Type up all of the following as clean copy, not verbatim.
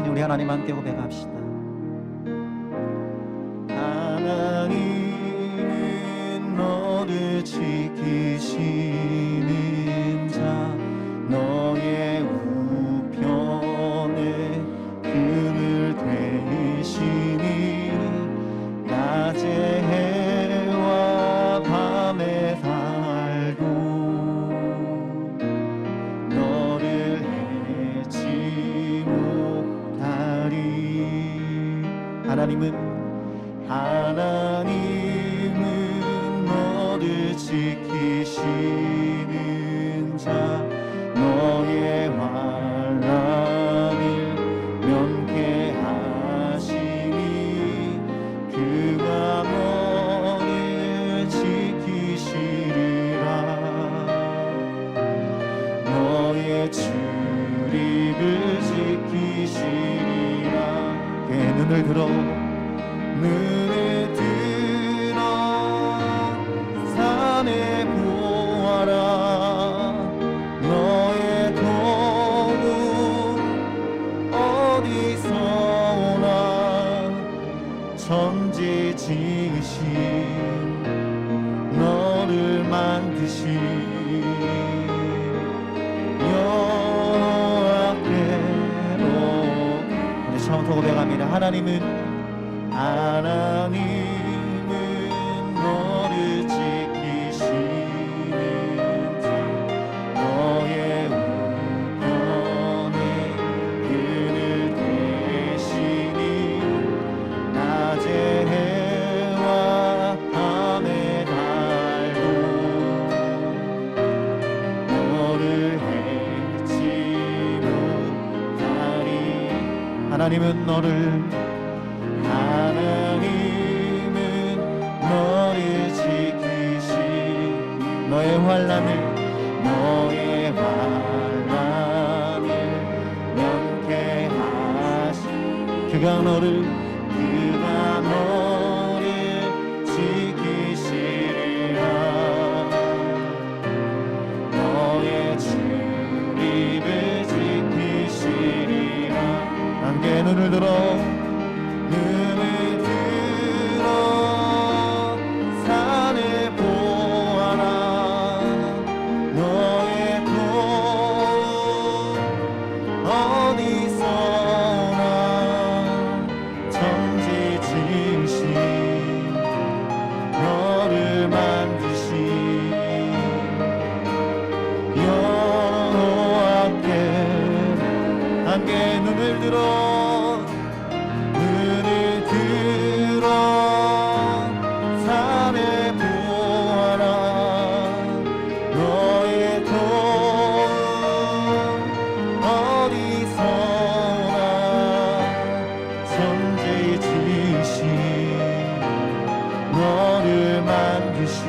지키시니 우리 하나님 함께 고백합시다. 하나님은 너를 지키시는 자, 너의 우편에 그늘 되시니 낮에 해와 밤에 달도 너를 해치 못하리. 하나님은 너를 지키시는 자, 너의 환난을 면케하시니 그가 너를 지키시리라. 너의 출입을 지키시리라. 눈을 들어 산에 보아라. 너의 도움 어디서 오나. 천지 지으신 너를 만드신 여호와께로. 우리 처음부터 고백합니다. 하나님은 너를 지키시는 자, 너의 우편에 그늘 되시니 낮에 해와 밤에 달도 너를 해치 못하리. 하나님은 너를 지키시 너의 환난을 면케하시. 그가 너를 지키시리라. 너의 출입을 지키시리라. 함께 눈을 들어 산에 보아라. 너의 도움 어디서 오나. 천지 지으신 너를 만드신 여호와께. 함께 눈을 들어 산에 보아라. 너의 도움 어디서 오나. 천지를 지으신 너를 만드신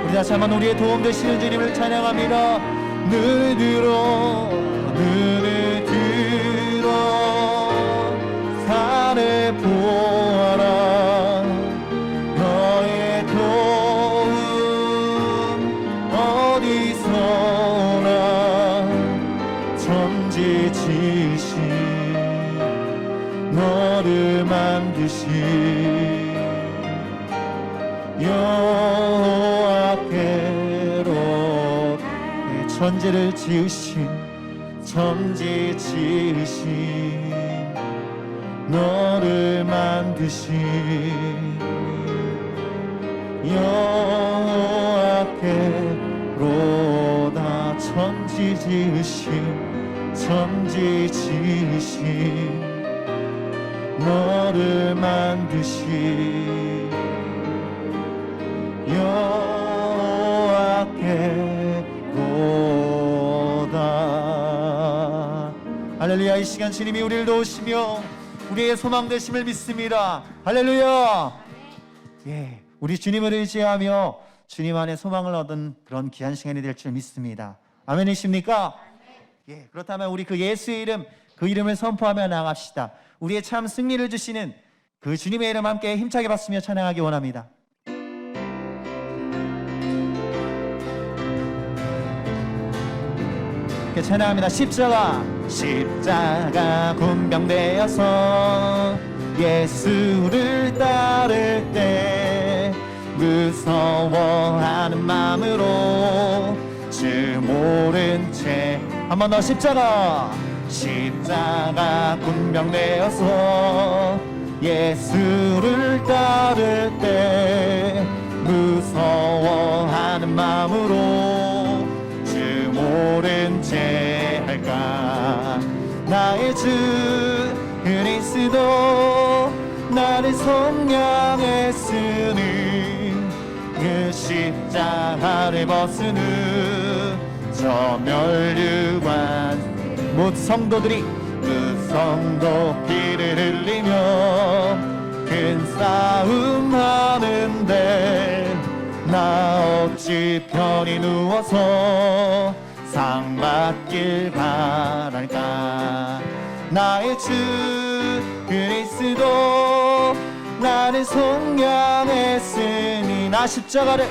우리 다시 한번 우리의 도움 되시는 주님을 찬양합니다. 눈을 들어 산에 보아라. 너의 도움 어디서 오나. 천지 지으신 너를 만드신 여호와께로. 천지를 지으신 천지 지으신 너를 만드신 여호와께로다. 천지 지으신 너를 만드신 여호와께로다. 할렐루야. 이 시간 주님이 우리를 도우시며 우리의 소망 되심을 믿습니다. 할렐루야. 예, 우리 주님을 의지하며 주님 안에 소망을 얻은 그런 귀한 시간이 될 줄 믿습니다. 아멘이십니까? 예, 그렇다면 우리 그 예수의 이름, 그 이름을 선포하며 나갑시다. 우리의 참 승리를 주시는 그 주님의 이름 함께 힘차게 받으며 찬양하기 원합니다. 함께 찬양합니다. 십자가 군병되어서 예수를 따를 때 무서워하는 마음으로 주 모른 채 한 번 더 십자가 군병되어서 예수를 따를 때 무서워하는 마음으로 주 모른 채 할까. 나의 주 그리스도 나를 속량했으니 그 십자가를 벗으는 저 멸류관 모든 성도들이 그 성도 피를 흘리며 큰 싸움 하는데 나 어찌 편히 누워서 상 받길 바랄까. 나의 주 그리스도 나를 속량했으니 나 십자가를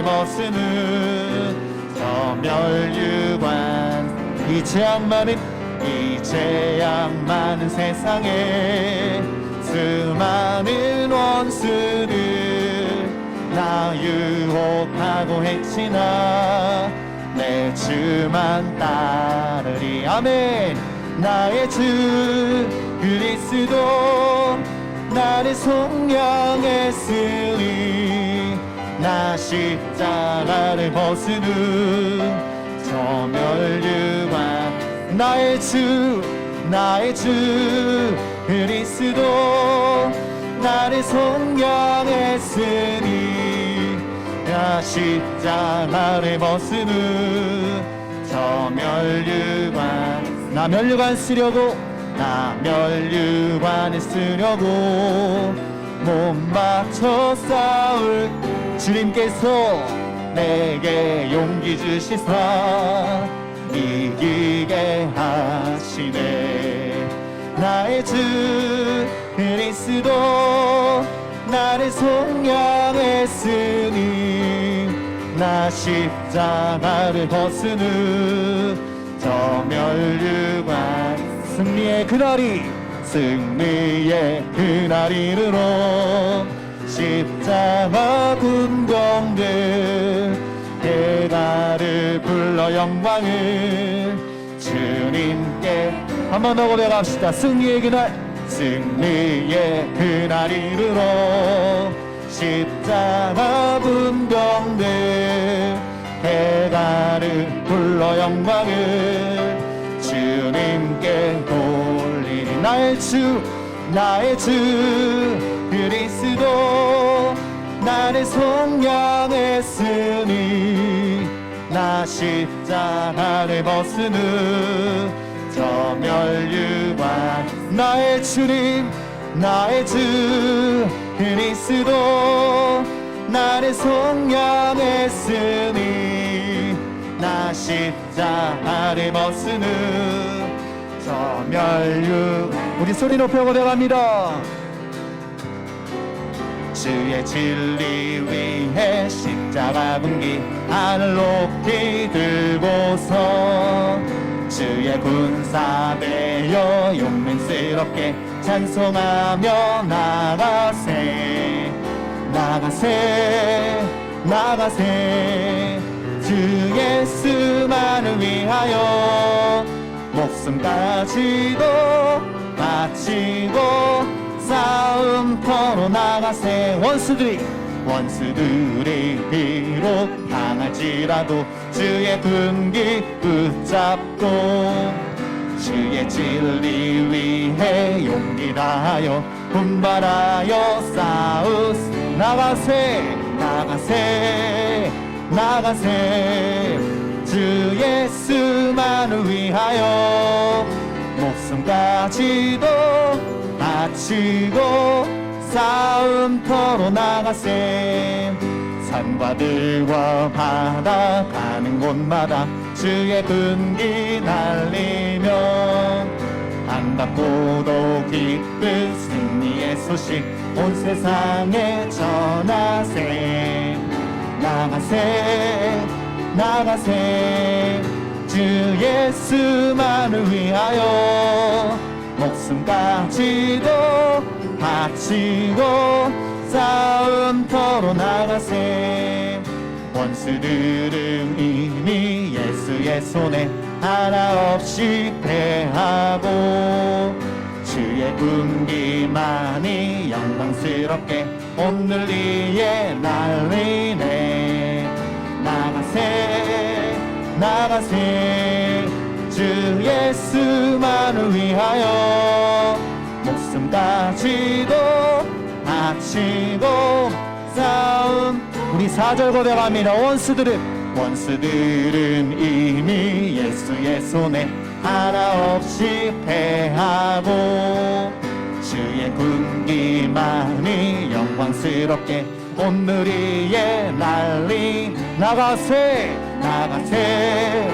벗으는 저 멸류관 이 재앙 많은 세상에 수많은 원수를 나 유혹하고 해치나 내 주만 따르리. 아멘. 나의 주 그리스도 나를 속량했으니 나 십자가를 벗으는 저 멸류관 나의 주 그리스도 나를 속량했으니 나 십자가를 벗으는 저 멸류관 나 멸류관을 쓰려고 몸 바쳐 싸울 주님께서 내게 용기 주시사 이기게 하시네. 나의 주 그리스도 나를 속량했으니 나 십자가를 벗으는 저 멸류관 승리의 그날이 이르러 십자가 군병들 대가를 불러 영광을 주님께 한 번 더 고백합시다. 승리의 그날이 이르러 십자가 군병들 대가를 불러 영광을 주님께 돌리리. 나의 주 그리스도 나를 속량했으니 나 십자가를 벗으는 저 멸류관 나의 주 그리스도 나를 속량했으니 나 십자가를 벗으는 저 멸류관 우리 소리 높여 고백합니다. 주의 진리 위해 십자가 군기 하늘 높이 들고서 주의 군사 되어 용맹스럽게 찬송하며 나가세 주 예수만을 위하여 목숨까지도 바치고 싸움터로 나가세. 원수들이 비록 당할지라도 주의 군기 붙잡고 주의 진리 위해 용기 다하여 분발하여 나가세 주 예수만을 위하여 목숨까지도 바치고 싸움터로 나가세. 산과 들과 바다 가는 곳마다 주의 군기 날리며 반갑고도 기쁜 승리의 소식 온 세상에 전하세. 나가세 주 예수만을 위하여 목숨까지도 바치고 싸움터로 나가세 원수들은 이미 예수의 손에 하나 없이 패하고 주의 군기만이 영광스럽게 오늘 위에 날리네 나가세 나가세 주 예수만을 위하여 목숨까지도 바치고 싸움 우리 4절 고백합니다. 원수들은 이미 예수의 손에 하나 없이 패하고 주의 군기만이 영광스럽게 오늘 위에 날리 나가세 나가세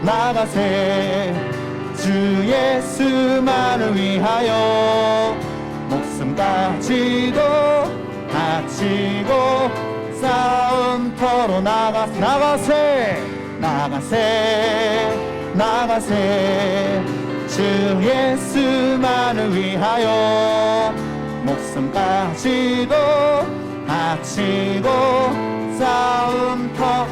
나가세 주 예수만을 위하여 목숨까지도 바치고 싸움터로 나가세 나가세 나가세 주 예수만을 위하여 목숨까지도 바치고 싸움터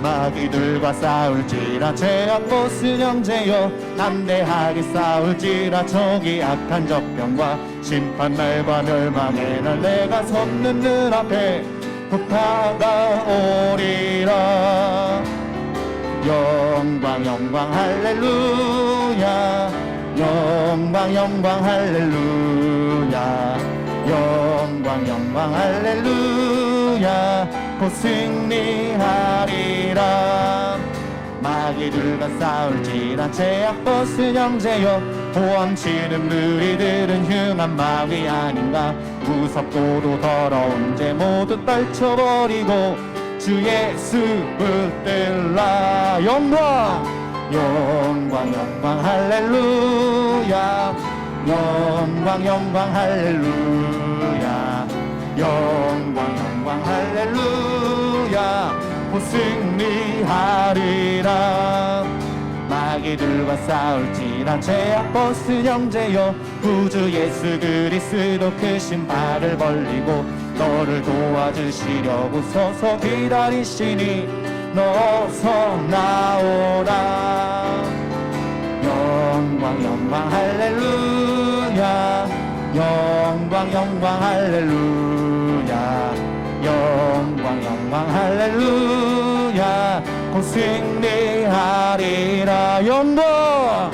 마귀들과 싸울지라 죄악고 순형제여 담대하게 싸울지라 저기 악한 적병과 심판날과 멸망의 날 내가 섰는 눈앞에 부탁하오리라 영광 영광 할렐루야 영광 영광 할렐루야 영광 영광 할렐루야 곧 승리하리라 마귀들과 싸울지라 제약 벗은 형제여 보암치는 무리들은 흉한 마귀 아닌가 무섭고도 더러운 죄 모두 떨쳐버리고 주 예수 붙들라 영광 영광 영광 할렐루야 영광 영광 할렐루야 영광 영광 할렐루야 곧 승리하리라 마귀들과 싸울지라 죄악 벗은 형제여 구주 예수 그리스도 크신 발을 벌리고 너를 도와주시려고 서서 기다리시니 너 어서 나오라 영광 영광 할렐루야 영광 영광 할렐루야 영광 영광 할렐루야 곧 승리하리라 영광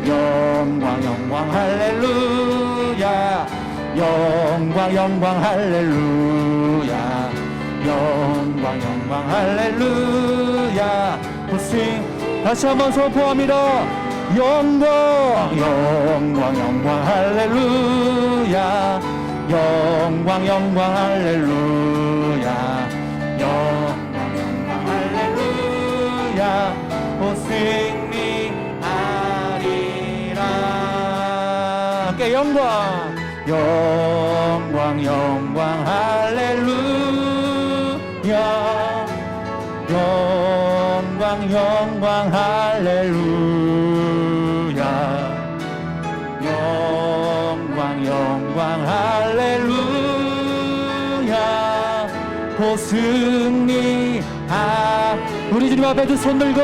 영광 영광 할렐루야 영광 영광 할렐루야 영광 영광 할렐루야 곧 다시 한번 선포합니다. 영광 영광 영광 할렐루야 영광 영광 할렐루야 영광 영광 할렐루야 곧 승리하리라 함께 영광 영광 영광 할렐루야 영광 영광 할렐루야 영광 영광 할렐루야 곧 승리하 우리 주님 앞에 두 손 들고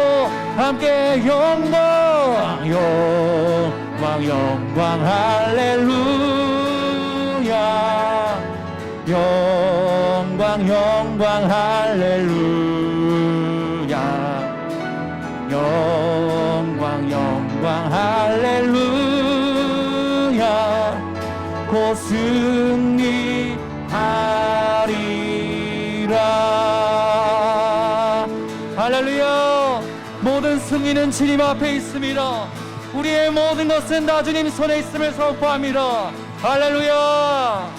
함께 영광 영광 영광 할렐루야 영광 영광 할렐루야 영광 영광 할렐루야 곧 승리하리라 할렐루야 모든 승리는 주님 앞에 있습니다. 우리의 모든 것은 다 주님 손에 있음을 선포합니다. 할렐루야.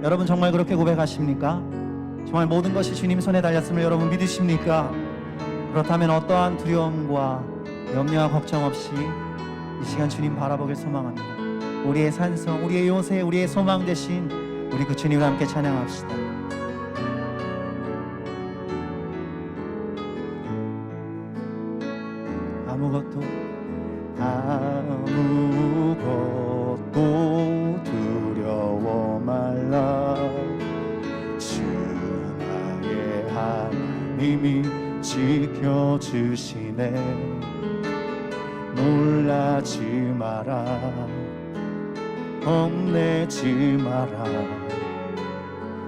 여러분 정말 그렇게 고백하십니까? 정말 모든 것이 주님 손에 달렸음을 여러분 믿으십니까? 그렇다면 어떠한 두려움과 염려와 걱정 없이 이 시간 주님 바라보길 소망합니다. 우리의 산성, 우리의 요새, 우리의 소망 되신 우리 그 주님을 함께 찬양합시다. 아무것도 두려워 말라. 주 나의 하나님이 지켜주시네. 놀라지 마라, 겁내지 마라.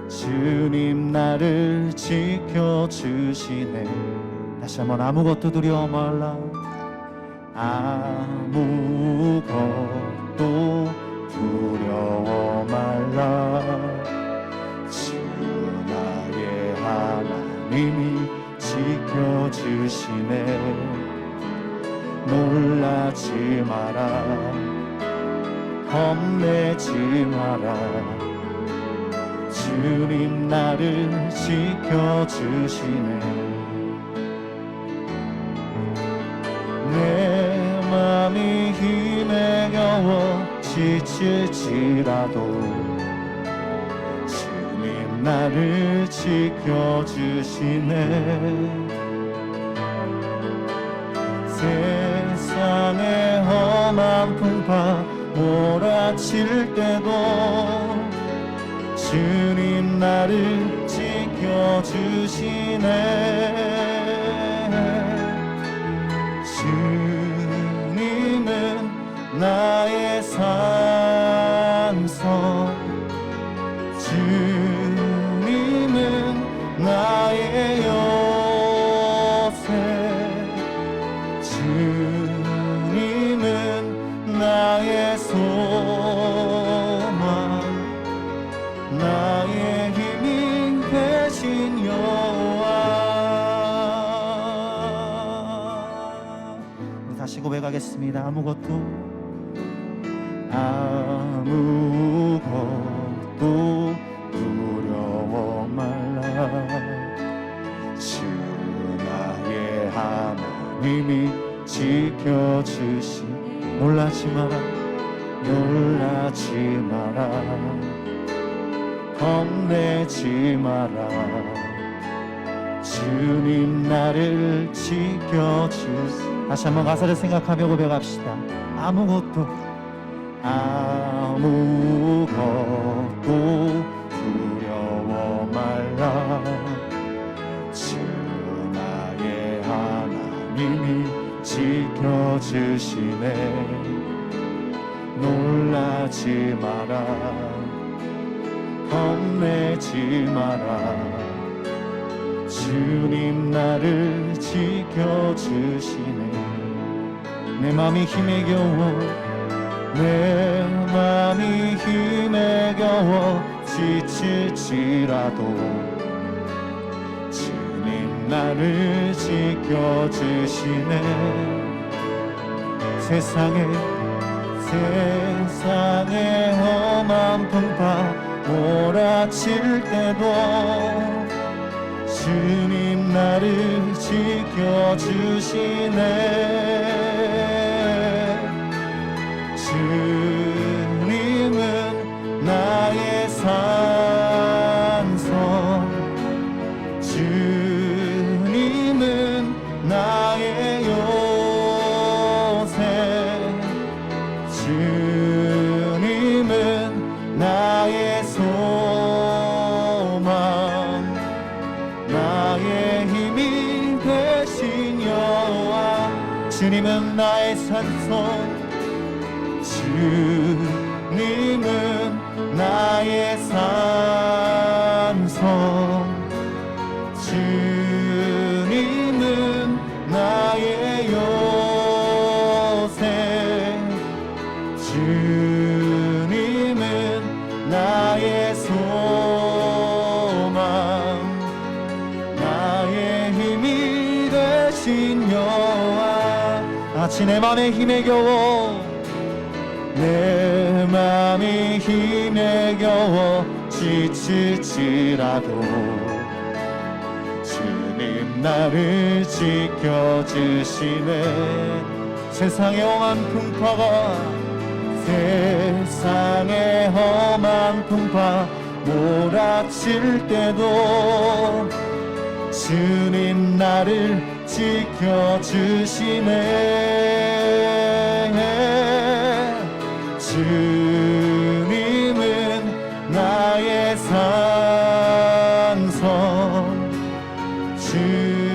주님 나를 지켜주시네. 다시 한번 아무것도 두려워 말라. 아무것도 두려워 말라. 주 나의 하나님이 지켜주시네. 놀라지 마라, 겁내지 마라. 주님 나를 지켜주시네. 내 맘이 힘에 겨워 지칠지라도 주님 나를 지켜주시네. 세상의 험한 풍파 몰아칠 때도 주님 나를 지켜주시네. 주님은 나의 산성, 주님은 나의 요새, 주님은 나의 소망, 나의 힘이 되신 여호와. 우리 다시 고백하겠습니다. 아무것도 두려워 말라. 주 나의 하나님이 지켜주시. 놀라지 마라, 놀라지 마라, 겁내지 마라. 주님 나를 지켜주시. 다시 한번 가사를 생각하며 고백합시다. 아무것도 두려워 말라. 주 나의 하나님이 지켜주시네. 놀라지 마라, 겁내지 마라. 주님 나를 지켜주시네. 내 맘이 힘에 겨워, 내 맘이 힘에 겨워 지칠지라도 주님 나를 지켜주시네. 세상의 험한 풍파 몰아칠 때도 주님 나를 지켜주시네. 주님은 나의 산성, 주님은 나의 요새, 주님은 나의 소망, 나의 힘이 되신 여호와. 주님은 나의 산성, 주님은 나의 산성, 주님은 나의 요새, 주님은 나의 소망, 나의 힘이 되신 여호와. 아치 내 맘에 힘에 겨워, 내 맘이 힘에 겨워 지칠지라도 주님 나를 지켜주시네. 세상의 험한 풍파가, 세상의 험한 풍파 몰아칠 때도 주님 나를 지켜주시네. 주님은 나의 산성,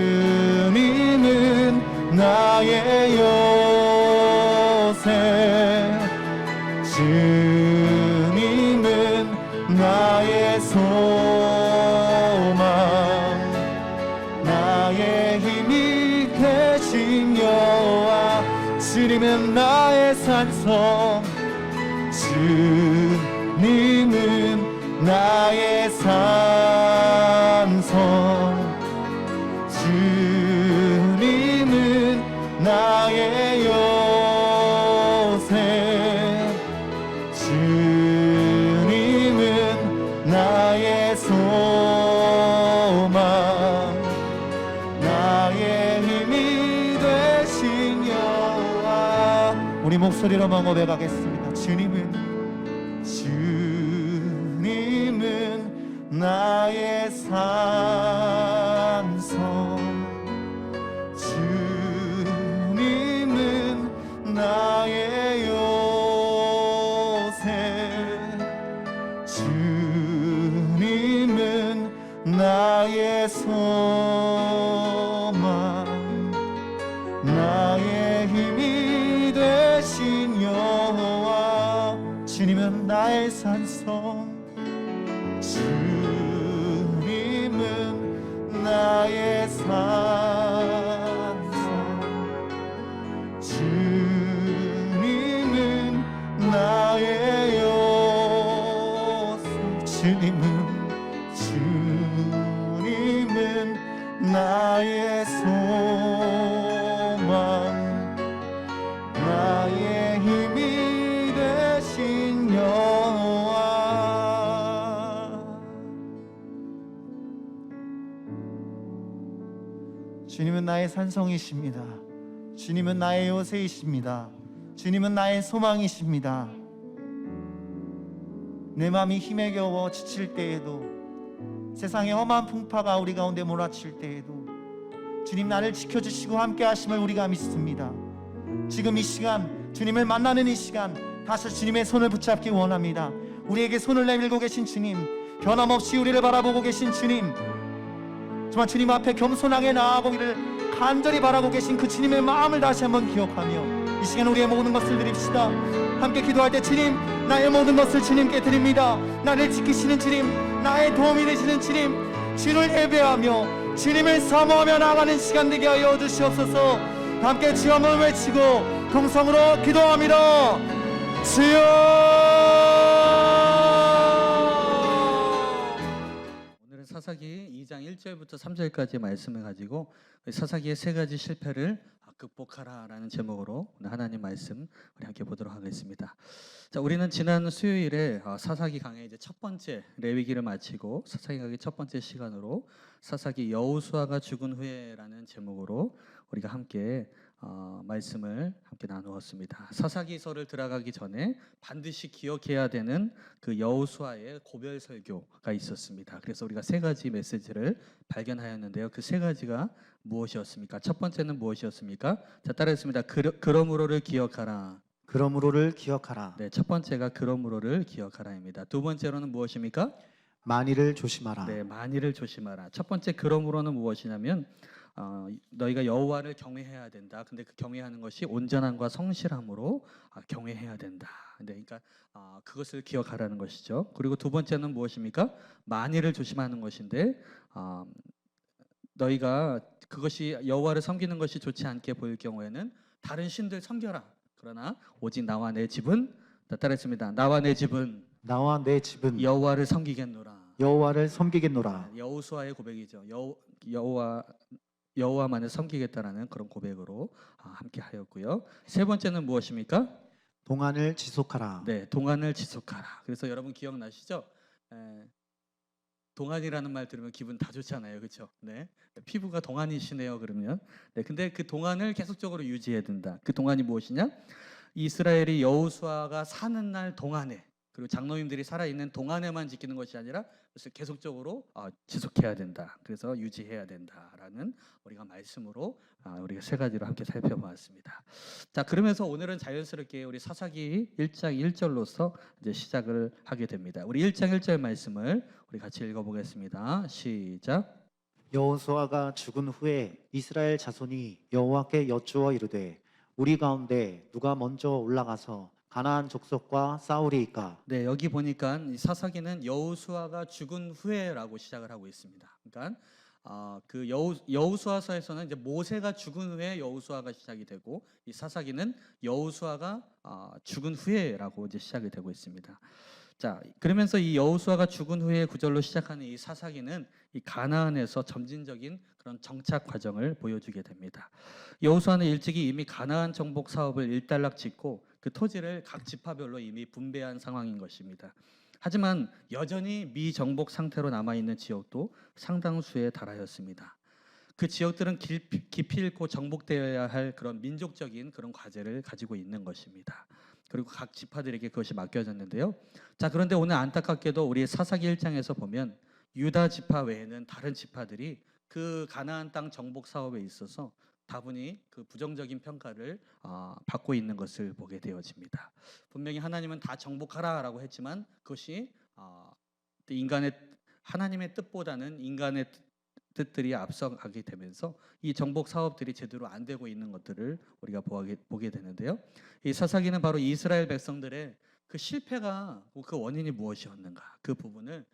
주님은 나의 요새, 주님은 나의 소망, 나의 힘이 되신 여호와. 주님은 나의 산성, 주님은 나의 산성, 주님은 나의 요새, 주님은 나의 소망, 나의 힘이 되신 여호와. 우리 목소리로 고백해 가겠습니다. 주님은 나의 산성, 주님은 나의 요새, 주님은 나의 소망, 나의 힘이 되신 여호와. 주님은 나의 산성, 주님은 나의 산성, 주님은 나의 요새, 주님은 나의 소망, 나의 힘이 되신 여호와. 주님은 나의 산성이십니다. 주님은 나의 요새이십니다. 주님은 나의 소망이십니다. 내 마음이 힘에 겨워 지칠 때에도, 세상의 험한 풍파가 우리 가운데 몰아칠 때에도 주님 나를 지켜주시고 함께 하심을 우리가 믿습니다. 지금 이 시간, 주님을 만나는 이 시간, 다시 주님의 손을 붙잡기 원합니다. 우리에게 손을 내밀고 계신 주님, 변함없이 우리를 바라보고 계신 주님, 정말 주님 앞에 겸손하게 나아가기를 간절히 바라고 계신 그 주님의 마음을 다시 한번 기억하며 이 시간 우리의 모든 것을 드립시다. 함께 기도할 때 주님, 나의 모든 것을 주님께 드립니다. 나를 지키시는 주님, 나의 도움이 되시는 주님, 주를 예배하며 주님을 사모하며 나아가는 시간 되게 하여 주시옵소서. 함께 주 한번 외치고 동성으로 기도합니다. 주여. 오늘은 사사기 2장 1절부터 3절까지 말씀을 가지고 사사기의 세 가지 실패를 극복하라라는 제목으로 오늘 하나님 말씀 우리 함께 보도록 하겠습니다. 자, 우리는 지난 수요일에 사사기 강의 이제 첫 번째 레위기를 마치고 사사기 강의 첫 번째 시간으로 사사기 여호수아가 죽은 후에라는 제목으로 우리가 함께 말씀을 함께 나누었습니다. 사사기서를 들어가기 전에 반드시 기억해야 되는 그 여호수아의 고별 설교가 있었습니다. 그래서 우리가 세 가지 메시지를 발견하였는데요. 그 세 가지가 무엇이었습니까? 첫 번째는 무엇이었습니까? 자, 따라했습니다. 그러므로를 기억하라. 그러므로를 기억하라. 네, 첫 번째가 그러므로를 기억하라입니다. 두 번째로는 무엇입니까? 만일을 조심하라. 네, 만일을 조심하라. 첫 번째 그러므로는 무엇이냐면 너희가 여호와를 경외해야 된다. 근데 그 경외하는 것이 온전함과 성실함으로 경외해야 된다. 네, 그러니까 그것을 기억하라는 것이죠. 그리고 두 번째는 무엇입니까? 만일을 조심하는 것인데 너희가 그것이 여호와를 섬기는 것이 좋지 않게 보일 경우에는 다른 신들 섬겨라. 그러나 오직 나와 내 집은, 따라했습니다. 나와 내 집은 여호와를 섬기겠노라. 여호와를 섬기겠노라. 여호수아의 고백이죠. 여호와만을 섬기겠다라는 그런 고백으로 함께 하였고요. 세 번째는 무엇입니까? 동안을 지속하라. 네, 동안을 지속하라. 그래서 여러분 기억나시죠? 동안이라는 말 들으면 기분 다 좋잖아요, 그렇죠? 네, 피부가 동안이시네요. 그러면 근데 그 동안을 계속적으로 유지해야 된다. 그 동안이 무엇이냐? 이스라엘이 여호수아가 사는 날 동안에, 그리고 장로님들이 살아있는 동안에만 지키는 것이 아니라 그것을 계속적으로 지속해야 된다. 그래서 유지해야 된다라는 우리가 말씀으로 우리가 세 가지로 함께 살펴보았습니다. 자, 그러면서 오늘은 자연스럽게 우리 사사기 1장 1절로서 이제 시작을 하게 됩니다. 우리 1장 1절 말씀을 우리 같이 읽어보겠습니다. 시작. 여호수아가 죽은 후에 이스라엘 자손이 여호와께 여쭈어 이르되 우리 가운데 누가 먼저 올라가서 가나안 족속과 싸우리이까. 네, 여기 보니까 이 사사기는 여호수아가 죽은 후에라고 시작을 하고 있습니다. 그러니까 그 여호수아서에서는 이제 모세가 죽은 후에 여호수아가 시작이 되고, 이 사사기는 여호수아가 죽은 후에라고 이제 시작이 되고 있습니다. 자, 그러면서 이 여호수아가 죽은 후에 구절로 시작하는 이 사사기는 이 가나안에서 점진적인 그런 정착 과정을 보여주게 됩니다. 여호수아는 일찍이 이미 가나안 정복 사업을 일단락 짓고 그 토지를 각 지파별로 이미 분배한 상황인 것입니다. 하지만 여전히 미정복 상태로 남아있는 지역도 상당수에 달하였습니다. 그 지역들은 깊이 있고 정복되어야 할 그런 민족적인 그런 과제를 가지고 있는 것입니다. 그리고 각 지파들에게 그것이 맡겨졌는데요. 자, 그런데 오늘 안타깝게도 우리 사사기 1장에서 보면 유다 지파 외에는 다른 지파들이 그 가나안 땅 정복 사업에 있어서 다분히 그 부정적인 평가를 받고 있는 것을 보게 되어집니다. 분명히 하나님은 다 정복하라라고 했지만 그것이 하나님의 뜻보다는 인간의 뜻들이 앞서가게 되면서 이 정복 사업들이 제대로 안 되고 있는 것들을 우리가 보게 되는데요. 이 사사기는 바로 이스라엘 백성들의 그 실패가 그 원인이 무엇이었는가, 그 부분을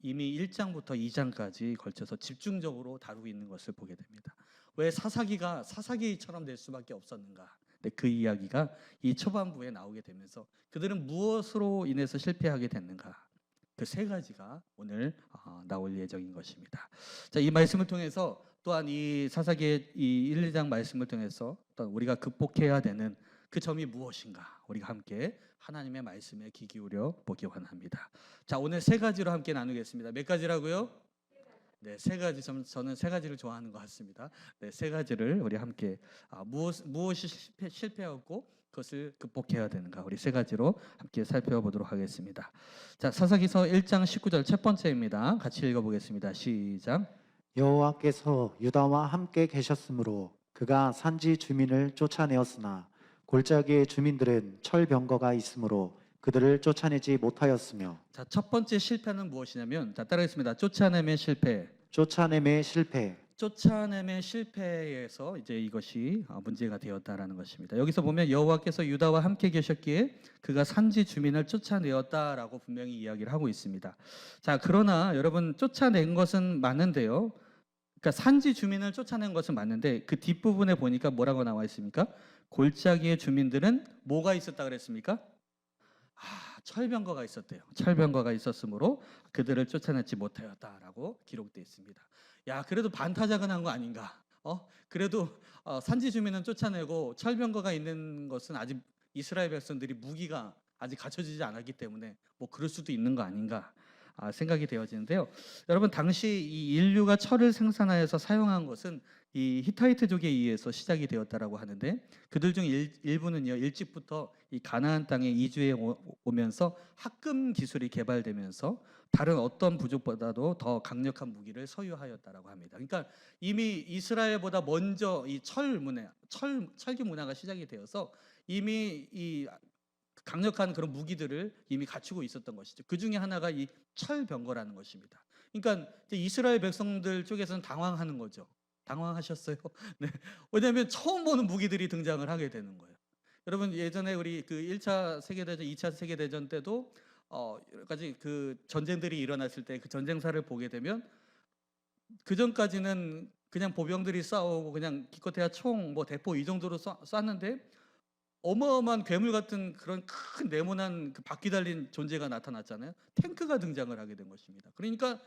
이미 1장부터 2장까지 걸쳐서 집중적으로 다루고 있는 것을 보게 됩니다. 왜 사사기가 사사기처럼 될 수밖에 없었는가? 그 이야기가 이 초반부에 나오게 되면서 그들은 무엇으로 인해서 실패하게 됐는가? 그 세 가지가 오늘 나올 예정인 것입니다. 자, 이 말씀을 통해서 또한 이 사사기의 이 1, 2장 말씀을 통해서 또 우리가 극복해야 되는 그 점이 무엇인가? 우리가 함께 하나님의 말씀에 귀 기울여 보기 원합니다. 자, 오늘 세 가지로 함께 나누겠습니다. 몇 가지라고요? 네, 세 가지. 저는 세 가지를 좋아하는 것 같습니다. 네, 세 가지를 우리 함께 무엇이 실패하고 그것을 극복해야 되는가, 우리 세 가지로 함께 살펴보도록 하겠습니다. 자, 사사기서 1장 19절 첫 번째입니다. 같이 읽어보겠습니다. 시작. 여호와께서 유다와 함께 계셨으므로 그가 산지 주민을 쫓아내었으나 골짜기의 주민들은 철병거가 있으므로 그들을 쫓아내지 못하였으며. 자, 첫 번째 실패는 무엇이냐면, 자, 따라하겠습니다. 쫓아냄의 실패. 쫓아냄의 실패. 쫓아냄의 실패에서 이제 이것이 문제가 되었다라는 것입니다. 여기서 보면 여호와께서 유다와 함께 계셨기에 그가 산지 주민을 쫓아내었다라고 분명히 이야기를 하고 있습니다. 자, 그러나 여러분, 쫓아낸 것은 맞는데요. 그러니까 산지 주민을 쫓아낸 것은 맞는데 그 뒷부분에 보니까 뭐라고 나와 있습니까? 골짜기의 주민들은 뭐가 있었다 그랬습니까? 철병거가 있었대요. 철병거가 있었으므로 그들을 쫓아내지 못하였다라고 기록되어 있습니다. 야, 그래도 반타작은 거 아닌가? 그래도 산지 주민은 쫓아내고 철병거가 있는 것은 아직 이스라엘 백성들이 무기가 아직 갖춰지지 않았기 때문에 뭐 그럴 수도 있는 거 아닌가 생각이 되어지는데요. 여러분, 당시 이 인류가 철을 생산하여서 사용한 것은 이 히타이트족에 의해서 시작이 되었다라고 하는데, 그들 중 일부는요, 일찍부터 이 가나안 땅에 이주해 오면서 합금 기술이 개발되면서 다른 어떤 부족보다도 더 강력한 무기를 소유하였다라고 합니다. 그러니까 이미 이스라엘보다 먼저 이 철기 문화가 시작이 되어서 이미 이 강력한 그런 무기들을 이미 갖추고 있었던 것이죠. 그 중에 하나가 이 철병거라는 것입니다. 그러니까 이스라엘 백성들 쪽에서는 당황하는 거죠. 당황하셨어요? 네. 왜냐하면 처음 보는 무기들이 등장을 하게 되는 거예요. 여러분, 예전에 우리 그 1차 세계대전, 2차 세계대전 때도 여러 가지 그 전쟁들이 일어났을 때 그 전쟁사를 보게 되면 그 전까지는 그냥 보병들이 싸우고 그냥 기껏해야 총, 뭐 대포 이 정도로 쐈는데 어마어마한 괴물 같은 그런 큰 네모난 그 바퀴 달린 존재가 나타났잖아요. 탱크가 등장을 하게 된 것입니다. 그러니까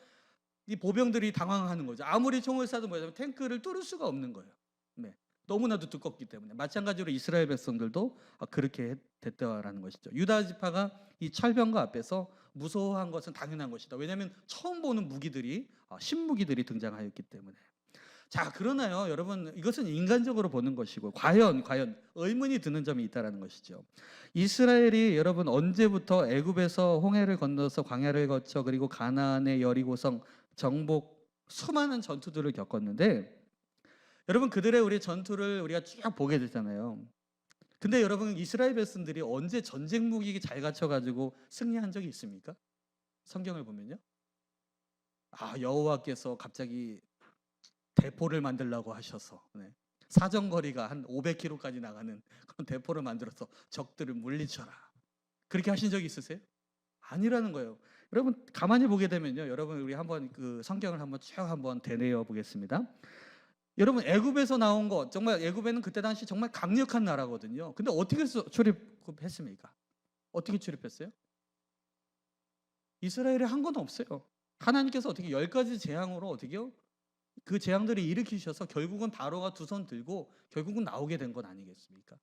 이 보병들이 당황하는 거죠. 아무리 총을 쏴도 뭐냐면 탱크를 뚫을 수가 없는 거예요. 네, 너무나도 두껍기 때문에. 마찬가지로 이스라엘 백성들도 그렇게 됐다라는 것이죠. 유다 지파가 이 철병거 앞에서 무서워한 것은 당연한 것이다. 왜냐하면 처음 보는 무기들이 신무기들이 등장하였기 때문에. 자, 그러나요, 여러분, 이것은 인간적으로 보는 것이고 과연 의문이 드는 점이 있다라는 것이죠. 이스라엘이 여러분 언제부터 애굽에서 홍해를 건너서 광야를 거쳐 그리고 가나안의 여리고성 정복 수많은 전투들을 겪었는데 여러분 그들의 우리 전투를 우리가 쭉 보게 되잖아요. 근데 여러분 이스라엘 백성들이 언제 전쟁 무기 잘 갖춰가지고 승리한 적이 있습니까? 성경을 보면요. 여호와께서 갑자기 대포를 만들라고 하셔서 사정거리가 한 500km까지 나가는 그런 대포를 만들어서 적들을 물리쳐라. 그렇게 하신 적이 있으세요? 아니라는 거예요. 여러분 가만히 보게 되면요. 여러분 우리 한번 그 성경을 한번 쭉 한번 되뇌어 보겠습니다. 여러분 애굽에서 나온 거 정말 애굽에는 그때 당시 정말 강력한 나라거든요. 근데 어떻게 출입했습니까? 어떻게 출입했어요? 이스라엘이 한 건 없어요. 하나님께서 어떻게 10가지 재앙으로 어떻게요? 그 재앙들을 일으키셔서 결국은 바로가 두 손 들고 결국은 나오게 된 건 아니겠습니까?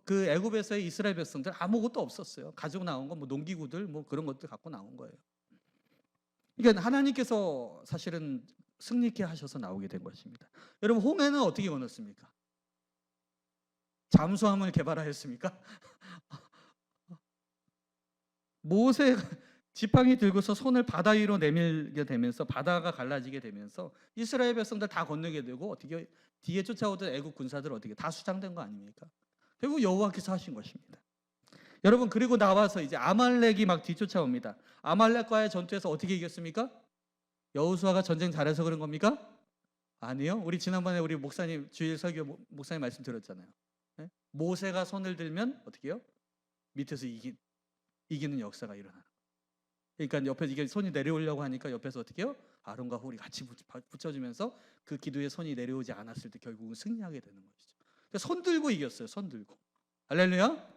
그 애굽에서의 이스라엘 백성들 아무것도 없었어요. 가지고 나온 건 뭐 농기구들 뭐 그런 것들 갖고 나온 거예요. 그러니까 하나님께서 사실은 승리케 하셔서 나오게 된 것입니다. 여러분 홍해는 어떻게 건넜습니까? 잠수함을 개발하였습니까? 모세가 지팡이 들고서 손을 바다 위로 내밀게 되면서 바다가 갈라지게 되면서 이스라엘 백성들 다 건너게 되고 어떻게 뒤에 쫓아오던 애국 군사들 어떻게 다 수장된 거 아닙니까? 결국 여호와께서 하신 것입니다. 여러분 그리고 나와서 이제 아말렉이 막 뒤쫓아옵니다. 아말렉과의 전투에서 어떻게 이겼습니까? 여호수아가 전쟁 잘해서 그런 겁니까? 아니요. 우리 지난번에 우리 목사님 주일 설교 목사님 말씀 들었잖아요. 모세가 손을 들면 어떻게 해요? 밑에서 이기는 역사가 일어나는. 그러니까 옆에서 이게 손이 내려오려고 하니까 옆에서 어떻게 해요? 아론과 홀이 같이 붙여주면서 그 기도에 손이 내려오지 않았을 때 결국은 승리하게 되는 것이죠. 그러니까 손 들고 이겼어요. 손 들고. 할렐루야.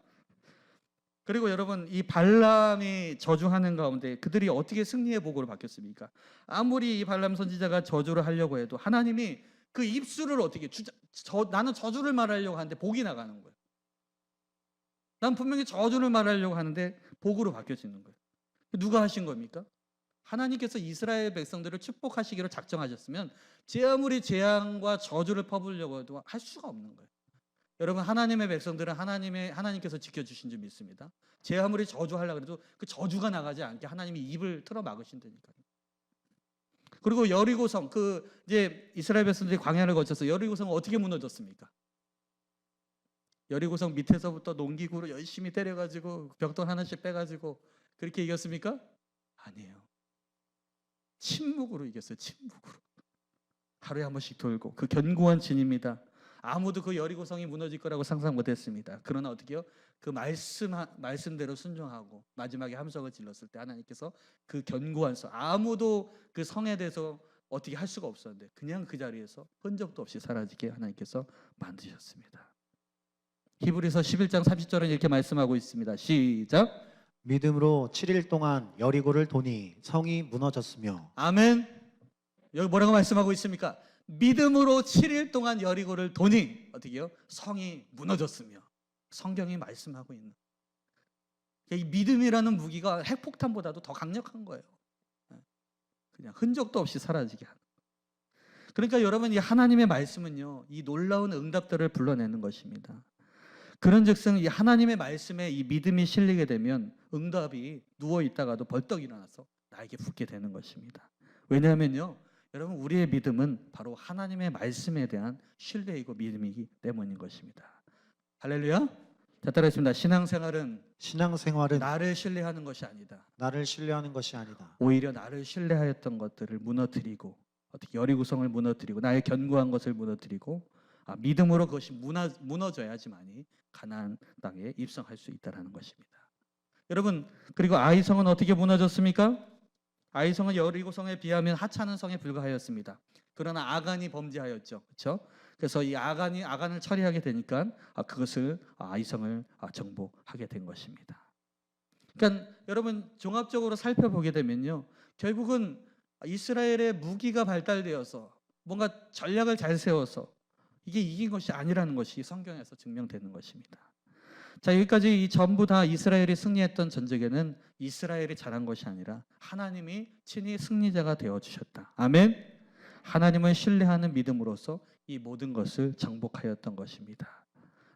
그리고 여러분 이 발람이 저주하는 가운데 그들이 어떻게 승리의 복으로 바뀌었습니까? 아무리 이 발람 선지자가 저주를 하려고 해도 하나님이 그 입술을 어떻게 나는 저주를 말하려고 하는데 복이 나가는 거예요. 난 분명히 저주를 말하려고 하는데 복으로 바뀌어지는 거예요. 누가 하신 겁니까? 하나님께서 이스라엘 백성들을 축복하시기로 작정하셨으면 제 아무리 재앙과 저주를 퍼부으려고 해도 할 수가 없는 거예요. 여러분 하나님의 백성들은 하나님께서 지켜주신 줄 믿습니다. 제 아무리 저주하려고 해도 그 저주가 나가지 않게 하나님이 입을 틀어 막으신다니까요. 그리고 여리고성 이제 이스라엘 백성들이 광야를 거쳐서 여리고성은 어떻게 무너졌습니까? 여리고성 밑에서부터 농기구로 열심히 때려가지고 벽돌 하나씩 빼가지고 그렇게 이겼습니까? 아니에요. 침묵으로 이겼어요. 침묵으로. 하루에 한 번씩 돌고 그 견고한 진입니다. 아무도 그 여리고성이 무너질 거라고 상상 못했습니다. 그러나 어떻게요? 그 말씀대로 순종하고 마지막에 함성을 질렀을 때 하나님께서 그 견고한 성 아무도 그 성에 대해서 어떻게 할 수가 없었는데 그냥 그 자리에서 흔적도 없이 사라지게 하나님께서 만드셨습니다. 히브리서 11장 30절은 이렇게 말씀하고 있습니다. 시작. 믿음으로 7일 동안 여리고를 도니 성이 무너졌으며. 아멘. 여기 뭐라고 말씀하고 있습니까? 믿음으로 7일 동안 여리고를 도니 어떻게요? 성이 무너졌으며. 성경이 말씀하고 있는 이 믿음이라는 무기가 핵폭탄보다도 더 강력한 거예요. 그냥 흔적도 없이 사라지게 하는. 그러니까 여러분 이 하나님의 말씀은요 이 놀라운 응답들을 불러내는 것입니다. 그런즉슨 이 하나님의 말씀에 이 믿음이 실리게 되면 응답이 누워 있다가도 벌떡 일어나서 나에게 붙게 되는 것입니다. 왜냐하면요 여러분 우리의 믿음은 바로 하나님의 말씀에 대한 신뢰이고 믿음이기 때문인 것입니다. 할렐루야. 자, 따라했습니다. 신앙생활은 나를 신뢰하는 것이 아니다. 나를 신뢰하는 것이 아니다. 오히려 나를 신뢰하였던 것들을 무너뜨리고 어떻게 여리고성을 무너뜨리고 나의 견고한 것을 무너뜨리고 믿음으로 그것이 무너져야지만이 가나안 땅에 입성할 수 있다라는 것입니다. 여러분 그리고 아이성은 어떻게 무너졌습니까? 아이성은 여리고성에 비하면 하찮은 성에 불과하였습니다. 그러나 아간이 범죄하였죠. 그렇죠? 그래서 이 아간을 처리하게 되니까 그것을 아이성을 정복하게 된 것입니다. 그러니까 여러분 종합적으로 살펴보게 되면요. 결국은 이스라엘의 무기가 발달되어서 뭔가 전략을 잘 세워서 이게 이긴 것이 아니라는 것이 성경에서 증명되는 것입니다. 자, 여기까지 이 전부 다 이스라엘이 승리했던 전쟁에는 이스라엘이 잘한 것이 아니라 하나님이 친히 승리자가 되어 주셨다. 아멘. 하나님을 신뢰하는 믿음으로써 이 모든 것을 정복하였던 것입니다.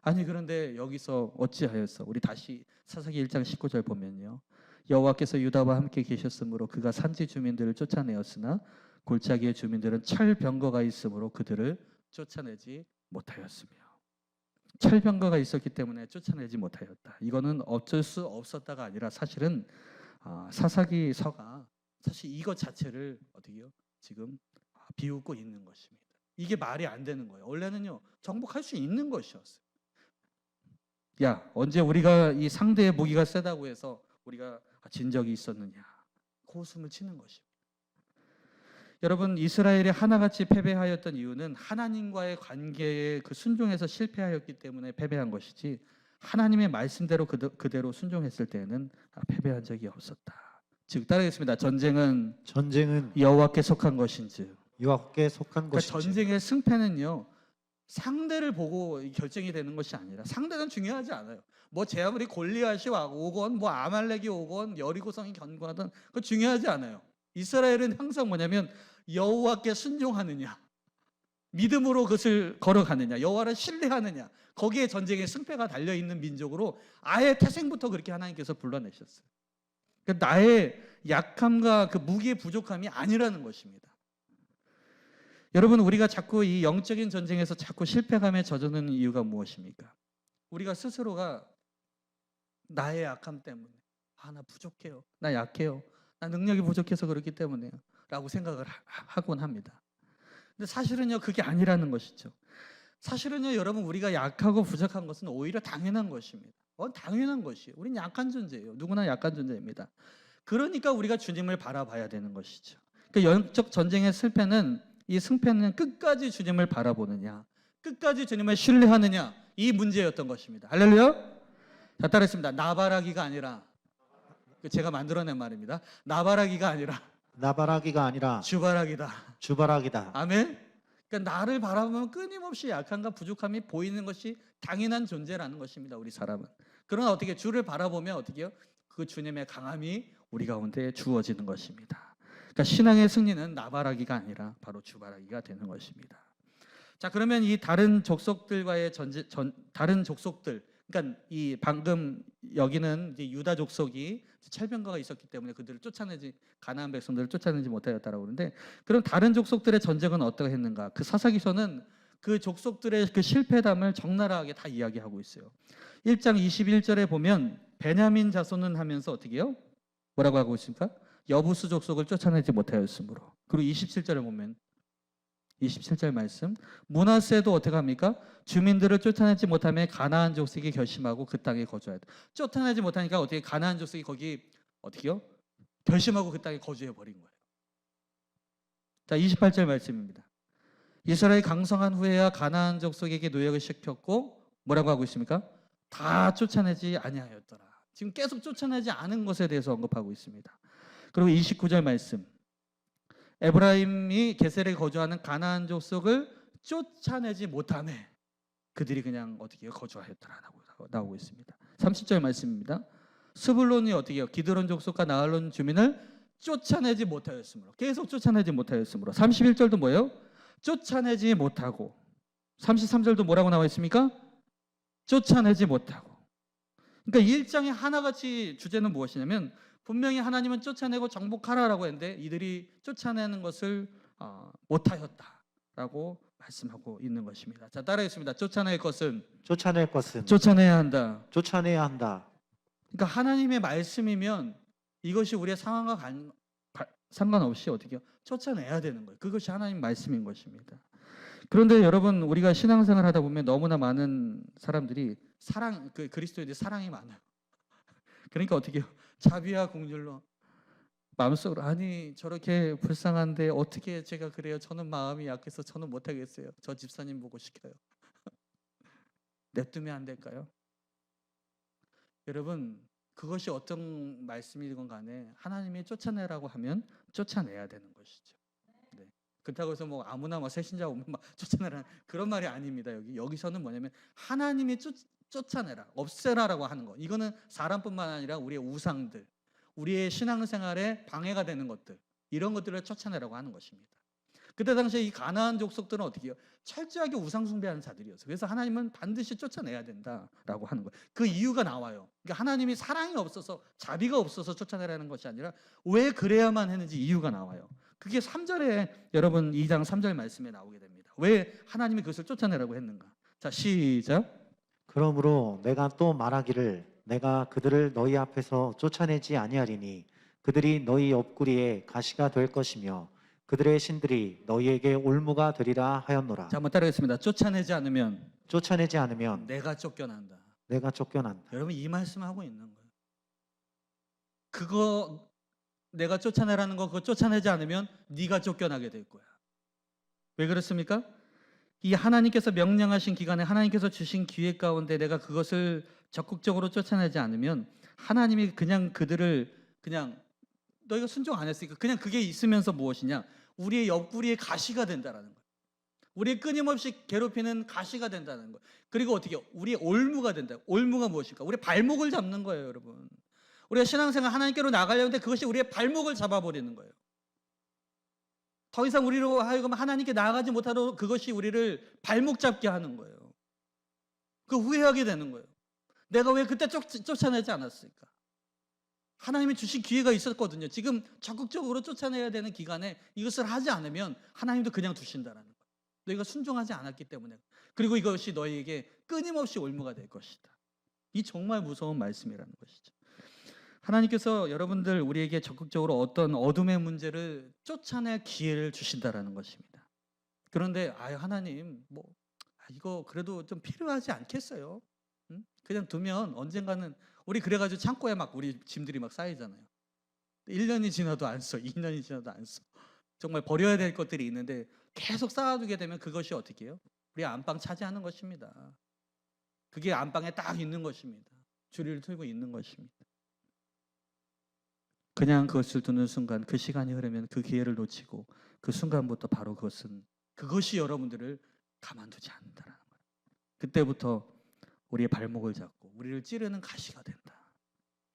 아니 그런데 여기서 어찌하였어? 우리 다시 사사기 1장 19절 보면요. 여호와께서 유다와 함께 계셨으므로 그가 산지 주민들을 쫓아내었으나 골짜기의 주민들은 철병거가 있으므로 그들을 쫓아내지 못하였으며, 철병거가 있었기 때문에 쫓아내지 못하였다. 이거는 어쩔 수 없었다가 아니라 사실은 사사기서가 사실 이것 자체를 어떻게요? 지금 비웃고 있는 것입니다. 이게 말이 안 되는 거예요. 원래는요 정복할 수 있는 것이었어요. 야, 언제 우리가 이 상대의 무기가 세다고 해서 우리가 진 적이 있었느냐? 호숨을 치는 것입니다. 여러분, 이스라엘이 하나같이 패배하였던 이유는 하나님과의 관계에 그 순종해서 실패하였기 때문에 패배한 것이지, 하나님의 말씀대로 그대로 순종했을 때에는 패배한 적이 없었다. 즉 따르겠습니다. 전쟁은 여호와께 속한 것인즉. 여호와께 속한 그러니까 것이지. 전쟁의 승패는요 상대를 보고 결정이 되는 것이 아니라, 상대는 중요하지 않아요. 뭐 제 아무리 골리앗이 오건 뭐 아말렉이 오건 여리고성이 견고하든 그거 중요하지 않아요. 이스라엘은 항상 뭐냐면 여호와께 순종하느냐, 믿음으로 그것을 걸어가느냐, 여호와를 신뢰하느냐, 거기에 전쟁의 승패가 달려있는 민족으로 아예 태생부터 그렇게 하나님께서 불러내셨어요. 그러니까 나의 약함과 그 무기의 부족함이 아니라는 것입니다. 여러분, 우리가 자꾸 이 영적인 전쟁에서 자꾸 실패감에 젖어드는 이유가 무엇입니까? 우리가 스스로가 나의 약함 때문에, 나 부족해요, 나 약해요, 나 능력이 부족해서 그렇기 때문에요 라고 생각을 하곤 합니다. 근데 사실은요 그게 아니라는 것이죠. 사실은요 여러분, 우리가 약하고 부족한 것은 오히려 당연한 것입니다. 당연한 것이에요. 우린 약한 존재예요. 누구나 약한 존재입니다. 그러니까 우리가 주님을 바라봐야 되는 것이죠. 그 영적 전쟁의 실패는, 이 승패는 끝까지 주님을 바라보느냐, 끝까지 주님을 신뢰하느냐, 이 문제였던 것입니다. 할렐루야. 자, 따르겠습니다. 나바라기가 아니라, 제가 만들어낸 말입니다. 나바라기가 아니라 주바라기다. 아멘. 그러니까 나를 바라보면 끊임없이 약함과 부족함이 보이는 것이 당연한 존재라는 것입니다. 우리 사람은. 그러나 어떻게 주를 바라보면 어떻게요? 그 주님의 강함이 우리 가운데 주어지는 것입니다. 그러니까 신앙의 승리는 나바라기가 아니라 바로 주바라기가 되는 것입니다. 자, 그러면 이 다른 족속들과의 다른 족속들, 그러니까 이 방금 여기는 이제 유다 족속이 철병거가 있었기 때문에 그들을 가나안 백성들을 쫓아내지 못하였다라고 그러는데, 그럼 다른 족속들의 전쟁은 어떻게 했는가? 그 사사기서는 그 족속들의 그 실패담을 적나라하게 다 이야기하고 있어요. 1장 21절에 보면 베냐민 자손은 하면서 어떻게 해요? 뭐라고 하고 있습니까? 여부수 족속을 쫓아내지 못하였으므로. 그리고 27절에 보면 27절 말씀, 므낫세도 어떻게 합니까? 주민들을 쫓아내지 못하며 가나안 족속이 결심하고 그 땅에 거주하였다. 쫓아내지 못하니까 어떻게 가나안 족속이 거기 어떻게요? 결심하고 그 땅에 거주해 버린 거예요. 자, 28절 말씀입니다. 이스라엘 강성한 후에야 가나안 족속에게 노역을 시켰고 뭐라고 하고 있습니까? 다 쫓아내지 아니하였더라. 지금 계속 쫓아내지 않은 것에 대해서 언급하고 있습니다. 그리고 29절 말씀, 에브라임이 게셀에 거주하는 가나안 족속을 쫓아내지 못하매 그들이 그냥 어떻게 거주하였더라라고 나오고 있습니다. 30절 말씀입니다. 스불론이 어떻게 해요? 기드론 족속과 나할론 주민을 쫓아내지 못하였으므로, 계속 쫓아내지 못하였으므로. 31절도 뭐예요? 쫓아내지 못하고. 33절도 뭐라고 나와 있습니까? 쫓아내지 못하고. 그러니까 1장에 하나같이 주제는 무엇이냐면, 분명히 하나님은 쫓아내고 정복하라라고 했는데 이들이 쫓아내는 것을 못하였다라고 말씀하고 있는 것입니다. 자, 따라하겠습니다. 쫓아낼 것은 쫓아내야 한다. 그러니까 하나님의 말씀이면 이것이 우리의 상황과 상관없이 어떻게 쫓아내야 되는 거예요. 그것이 하나님 말씀인 것입니다. 그런데 여러분, 우리가 신앙생활 하다 보면 너무나 많은 사람들이 그리스도인들이 사랑이 많아요. 그러니까 어떻게 해요? 자비와 긍휼로 마음속으로, 아니 저렇게 불쌍한데 어떻게 제가 그래요? 저는 마음이 약해서 저는 못하겠어요. 저 집사님 보고 시켜요. 냅두면 안 될까요? 여러분, 그것이 어떤 말씀이건 간에 하나님이 쫓아내라고 하면 쫓아내야 되는 것이죠. 네. 그렇다고 해서 뭐 아무나 뭐 새신자 오면 막 쫓아내라는 그런 말이 아닙니다. 여기서는 뭐냐면 하나님이 쫓아내라, 없애라라고 하는 거. 이거는 사람뿐만 아니라 우리의 우상들, 우리의 신앙생활에 방해가 되는 것들, 이런 것들을 쫓아내라고 하는 것입니다. 그때 당시에 이 가나안 족속들은 어떻게 해요? 철저하게 우상 숭배하는 자들이었어요. 그래서 하나님은 반드시 쫓아내야 된다라고 하는 거예요. 그 이유가 나와요. 그러니까 하나님이 사랑이 없어서, 자비가 없어서 쫓아내라는 것이 아니라 왜 그래야만 했는지 이유가 나와요. 그게 3절에 여러분 2장 3절 말씀에 나오게 됩니다. 왜 하나님이 그것을 쫓아내라고 했는가? 자, 시작. 그러므로 내가 또 말하기를 내가 그들을 너희 앞에서 쫓아내지 아니하리니 그들이 너희 옆구리에 가시가 될 것이며 그들의 신들이 너희에게 올무가 되리라 하였노라. 자, 한번 따라하겠습니다. 쫓아내지 않으면 쫓아내지 않으면 내가 쫓겨난다. 내가 쫓겨난다. 여러분 이 말씀하고 있는 거예요. 그거 내가 쫓아내라는 거 그거 쫓아내지 않으면 네가 쫓겨나게 될 거야. 왜 그렇습니까? 이 하나님께서 명령하신 기간에 하나님께서 주신 기회 가운데 내가 그것을 적극적으로 쫓아내지 않으면 하나님이 그냥 그들을 그냥 너희가 순종 안 했으니까 그냥 그게 있으면서 무엇이냐? 우리의 옆구리에 가시가 된다라는 거예요. 우리 끊임없이 괴롭히는 가시가 된다는 거예요. 그리고 어떻게 우리의 올무가 된다. 올무가 무엇일까? 우리 발목을 잡는 거예요, 여러분. 우리가 신앙생활 하나님께로 나가려는데 그것이 우리의 발목을 잡아버리는 거예요. 더 이상 우리로 하여금 하나님께 나아가지 못하도록 그것이 우리를 발목 잡게 하는 거예요. 그 후회하게 되는 거예요. 내가 왜 그때 쫓아내지 않았을까? 하나님이 주신 기회가 있었거든요. 지금 적극적으로 쫓아내야 되는 기간에 이것을 하지 않으면 하나님도 그냥 두신다는 거예요. 너희가 순종하지 않았기 때문에. 그리고 이것이 너희에게 끊임없이 올무가 될 것이다. 이 정말 무서운 말씀이라는 것이죠. 하나님께서 여러분들 우리에게 적극적으로 어떤 어둠의 문제를 쫓아낼 기회를 주신다라는 것입니다. 그런데 하나님 이거 그래도 좀 필요하지 않겠어요? 응? 그냥 두면 언젠가는 우리 그래가지고 창고에 막 우리 짐들이 막 쌓이잖아요. 1년이 지나도 안 써, 2년이 지나도 안 써. 정말 버려야 될 것들이 있는데 계속 쌓아두게 되면 그것이 어떻게 해요? 우리 안방 차지하는 것입니다. 그게 안방에 딱 있는 것입니다. 줄을 틀고 있는 것입니다. 그냥 그것을 두는 순간 그 시간이 흐르면 그 기회를 놓치고 그 순간부터 바로 그것이 여러분들을 가만두지 않는다는 거예요. 그때부터 우리의 발목을 잡고 우리를 찌르는 가시가 된다.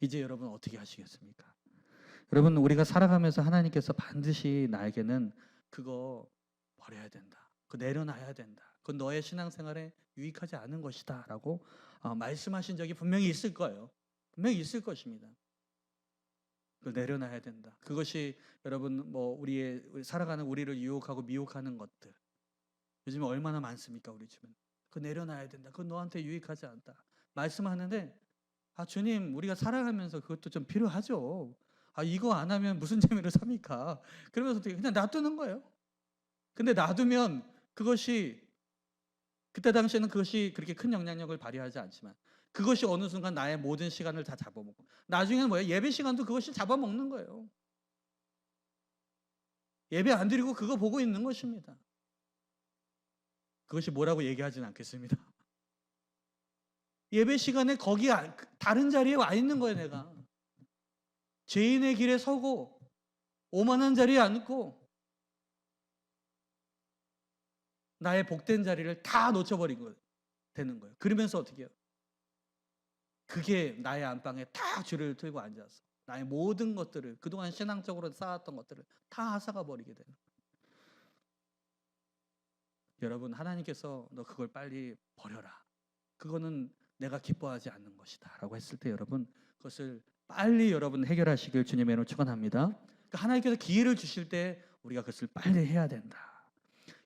이제 여러분 어떻게 하시겠습니까? 여러분 우리가 살아가면서 하나님께서 반드시 나에게는 그거 버려야 된다. 그거 내려놔야 된다. 그건 너의 신앙생활에 유익하지 않은 것이다 라고 말씀하신 적이 분명히 있을 거예요. 분명히 있을 것입니다. 그걸 내려놔야 된다. 그것이 여러분 우리 살아가는 우리를 유혹하고 미혹하는 것들 요즘에 얼마나 많습니까? 우리 주변. 그거 내려놔야 된다. 그건 너한테 유익하지 않다. 말씀하는데 주님 우리가 살아가면서 그것도 좀 필요하죠. 이거 안 하면 무슨 재미로 삽니까? 그러면서 그냥 놔두는 거예요. 근데 놔두면 그것이 그때 당시에는 그것이 그렇게 큰 영향력을 발휘하지 않지만 그것이 어느 순간 나의 모든 시간을 다 잡아먹고 나중에는 뭐예요? 예배 시간도 그것이 잡아먹는 거예요. 예배 안 드리고 그거 보고 있는 것입니다. 그것이 뭐라고 얘기하진 않겠습니다. 예배 시간에 거기 다른 자리에 와 있는 거예요. 내가 죄인의 길에 서고 오만한 자리에 앉고 나의 복된 자리를 다 놓쳐버린 거예요. 되는 거예요. 그러면서 어떻게 해요? 그게 나의 안방에 딱 줄을 틀고 앉아서 나의 모든 것들을 그동안 신앙적으로 쌓았던 것들을 다 앗아가 버리게 되는 거예요. 여러분 하나님께서 너 그걸 빨리 버려라. 그거는 내가 기뻐하지 않는 것이다 라고 했을 때 여러분 그것을 빨리 여러분 해결하시길 주님의 이름으로 축원합니다. 그러니까 하나님께서 기회를 주실 때 우리가 그것을 빨리 해야 된다.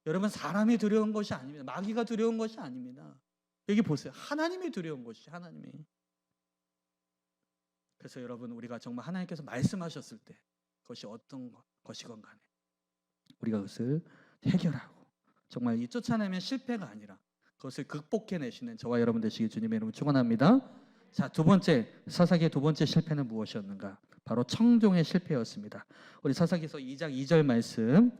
여러분 사람이 두려운 것이 아닙니다. 마귀가 두려운 것이 아닙니다. 여기 보세요. 하나님이 두려운 것이 하나님이. 그래서 여러분 우리가 정말 하나님께서 말씀하셨을 때 그것이 어떤 것이건 간에 우리가 그것을 해결하고 정말 이 쫓아내면 실패가 아니라 그것을 극복해내시는 저와 여러분 되시길 주님의 이름으로 축원합니다. 자, 두 번째 사사기의 두 번째 실패는 무엇이었는가? 바로 청종의 실패였습니다. 우리 사사기서 2장 2절 말씀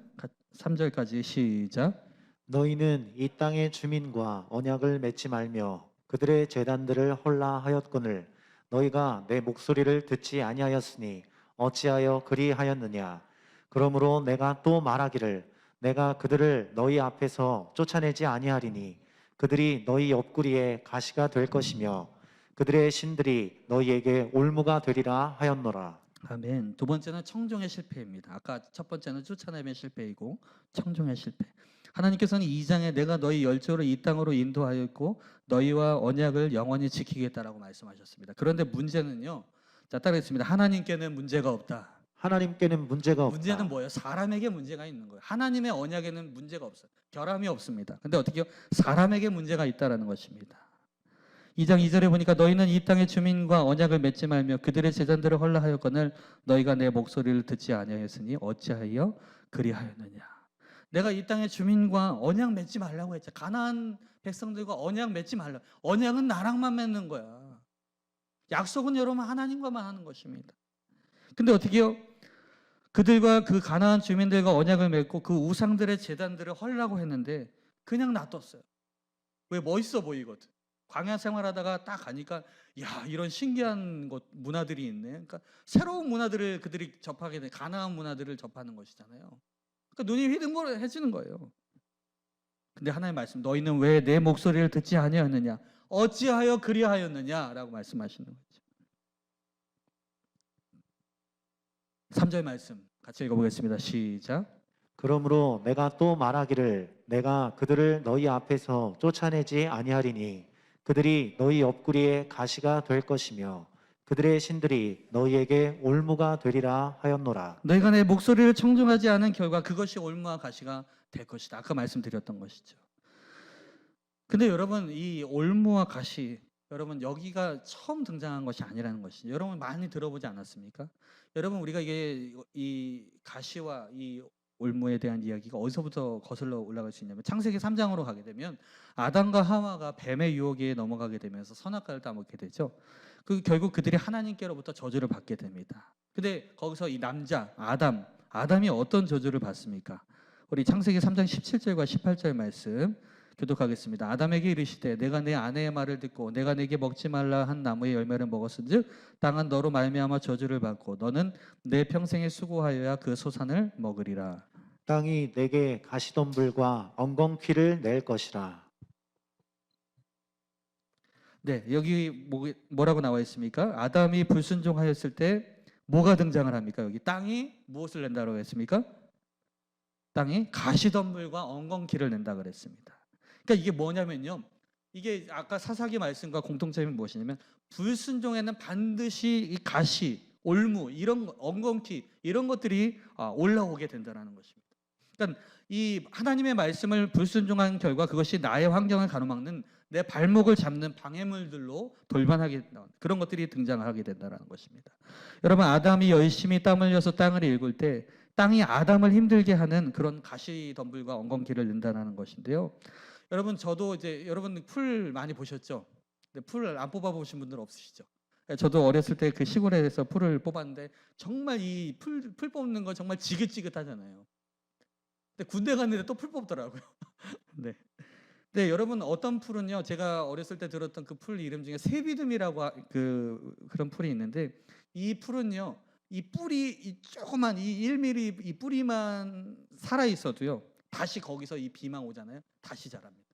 3절까지 시작. 너희는 이 땅의 주민과 언약을 맺지 말며 그들의 제단들을 헐라하였거늘 너희가 내 목소리를 듣지 아니하였으니 어찌하여 그리하였느냐. 그러므로 내가 또 말하기를 내가 그들을 너희 앞에서 쫓아내지 아니하리니 그들이 너희 옆구리에 가시가 될 것이며 그들의 신들이 너희에게 올무가 되리라 하였노라. 아멘. 두 번째는 청종의 실패입니다. 아까 첫 번째는 쫓아내면 실패이고 청종의 실패. 하나님께서는 2장에 내가 너희 열조를 이 땅으로 인도하였고 너희와 언약을 영원히 지키겠다라고 말씀하셨습니다. 그런데 문제는요. 자, 따르겠습니다. 하나님께는 문제가 없다. 하나님께는 문제가 없다. 문제는 뭐예요? 사람에게 문제가 있는 거예요. 하나님의 언약에는 문제가 없어요. 결함이 없습니다. 근데 어떻게요? 사람에게 문제가 있다라는 것입니다. 2장 2절에 보니까 너희는 이 땅의 주민과 언약을 맺지 말며 그들의 제단들을 헐라하였거늘 너희가 내 목소리를 듣지 아니하였으니 어찌하여 그리하였느냐. 내가 이 땅의 주민과 언약 맺지 말라고 했죠. 가나안 백성들과 언약 맺지 말라. 언약은 나랑만 맺는 거야. 약속은 여러분 하나님과만 하는 것입니다. 근데 어떻게요? 그들과 그 가나안 주민들과 언약을 맺고 그 우상들의 제단들을 헐라고 했는데 그냥 놔뒀어요. 왜? 멋있어 보이거든. 광야 생활하다가 딱 가니까 야, 이런 신기한 문화들이 있네. 그러니까 새로운 문화들을 그들이 접하게 돼. 가나안 문화들을 접하는 것이잖아요. 그러니까 눈이 휘둥그레해지는 거예요. 근데 하나님 말씀, 너희는 왜 내 목소리를 듣지 아니하였느냐? 어찌하여 그리하였느냐라고 말씀하시는 거죠. 3절 말씀 같이 읽어보겠습니다. 시작. 그러므로 내가 또 말하기를 내가 그들을 너희 앞에서 쫓아내지 아니하리니 그들이 너희 옆구리에 가시가 될 것이며 그들의 신들이 너희에게 올무가 되리라 하였노라. 너희가 내 목소리를 청중하지 않은 결과 그것이 올무와 가시가 될 것이다. 아까 말씀드렸던 것이죠. 근데 여러분 이 올무와 가시 여러분 여기가 처음 등장한 것이 아니라는 것이죠. 여러분 많이 들어보지 않았습니까? 여러분 우리가 이게 이 가시와 이 올무에 대한 이야기가 어디서부터 거슬러 올라갈 수 있냐면 창세기 3장으로 가게 되면 아담과 하와가 뱀의 유혹에 넘어가게 되면서 선악과를 따먹게 되죠. 결국 그들이 하나님께로부터 저주를 받게 됩니다. 근데 거기서 이 남자 아담이 어떤 저주를 받습니까? 우리 창세기 3장 17절과 18절 말씀 교독하겠습니다. 아담에게 이르시되 내가 내 아내의 말을 듣고 내가 내게 먹지 말라 한 나무의 열매를 먹었은즉 땅은 너로 말미암아 저주를 받고 너는 내 평생에 수고하여야 그 소산을 먹으리라. 땅이 내게 가시덤불과 엉겅퀴를 낼 것이라. 네, 여기 뭐라고 나와 있습니까? 아담이 불순종하였을 때 뭐가 등장을 합니까? 여기 땅이 무엇을 낸다고 했습니까? 땅이 가시덤불과 엉겅퀴를 낸다 그랬습니다. 그러니까 이게 뭐냐면요. 이게 아까 사사기 말씀과 공통점이 무엇이냐면 불순종에는 반드시 이 가시, 올무, 이런 엉겅퀴 이런 것들이 올라오게 된다는 것입니다. 그러니까 이 하나님의 말씀을 불순종한 결과 그것이 나의 환경을 가로막는 내 발목을 잡는 방해물들로 돌변하게 그런 것들이 등장하게 된다는 것입니다. 여러분 아담이 열심히 땀 흘려서 땅을 일굴 때 땅이 아담을 힘들게 하는 그런 가시덤불과 엉겅퀴를 낸다는 것인데요. 여러분 저도 이제 여러분 풀 많이 보셨죠? 근데 풀 안 뽑아보신 분들 없으시죠? 저도 어렸을 때 그 시골에서 풀을 뽑았는데 정말 이 풀 뽑는 거 정말 지긋지긋하잖아요. 근데 군대 갔는데 또 풀 뽑더라고요. 네. 네, 여러분 어떤 풀은요. 제가 어렸을 때 들었던 그 풀 이름 중에 세비듬이라고 그런 풀이 있는데 이 풀은요. 이 뿌리 이 조그만 이 1mm 이 뿌리만 살아 있어도요. 다시 거기서 이 비만 오잖아요. 다시 자랍니다.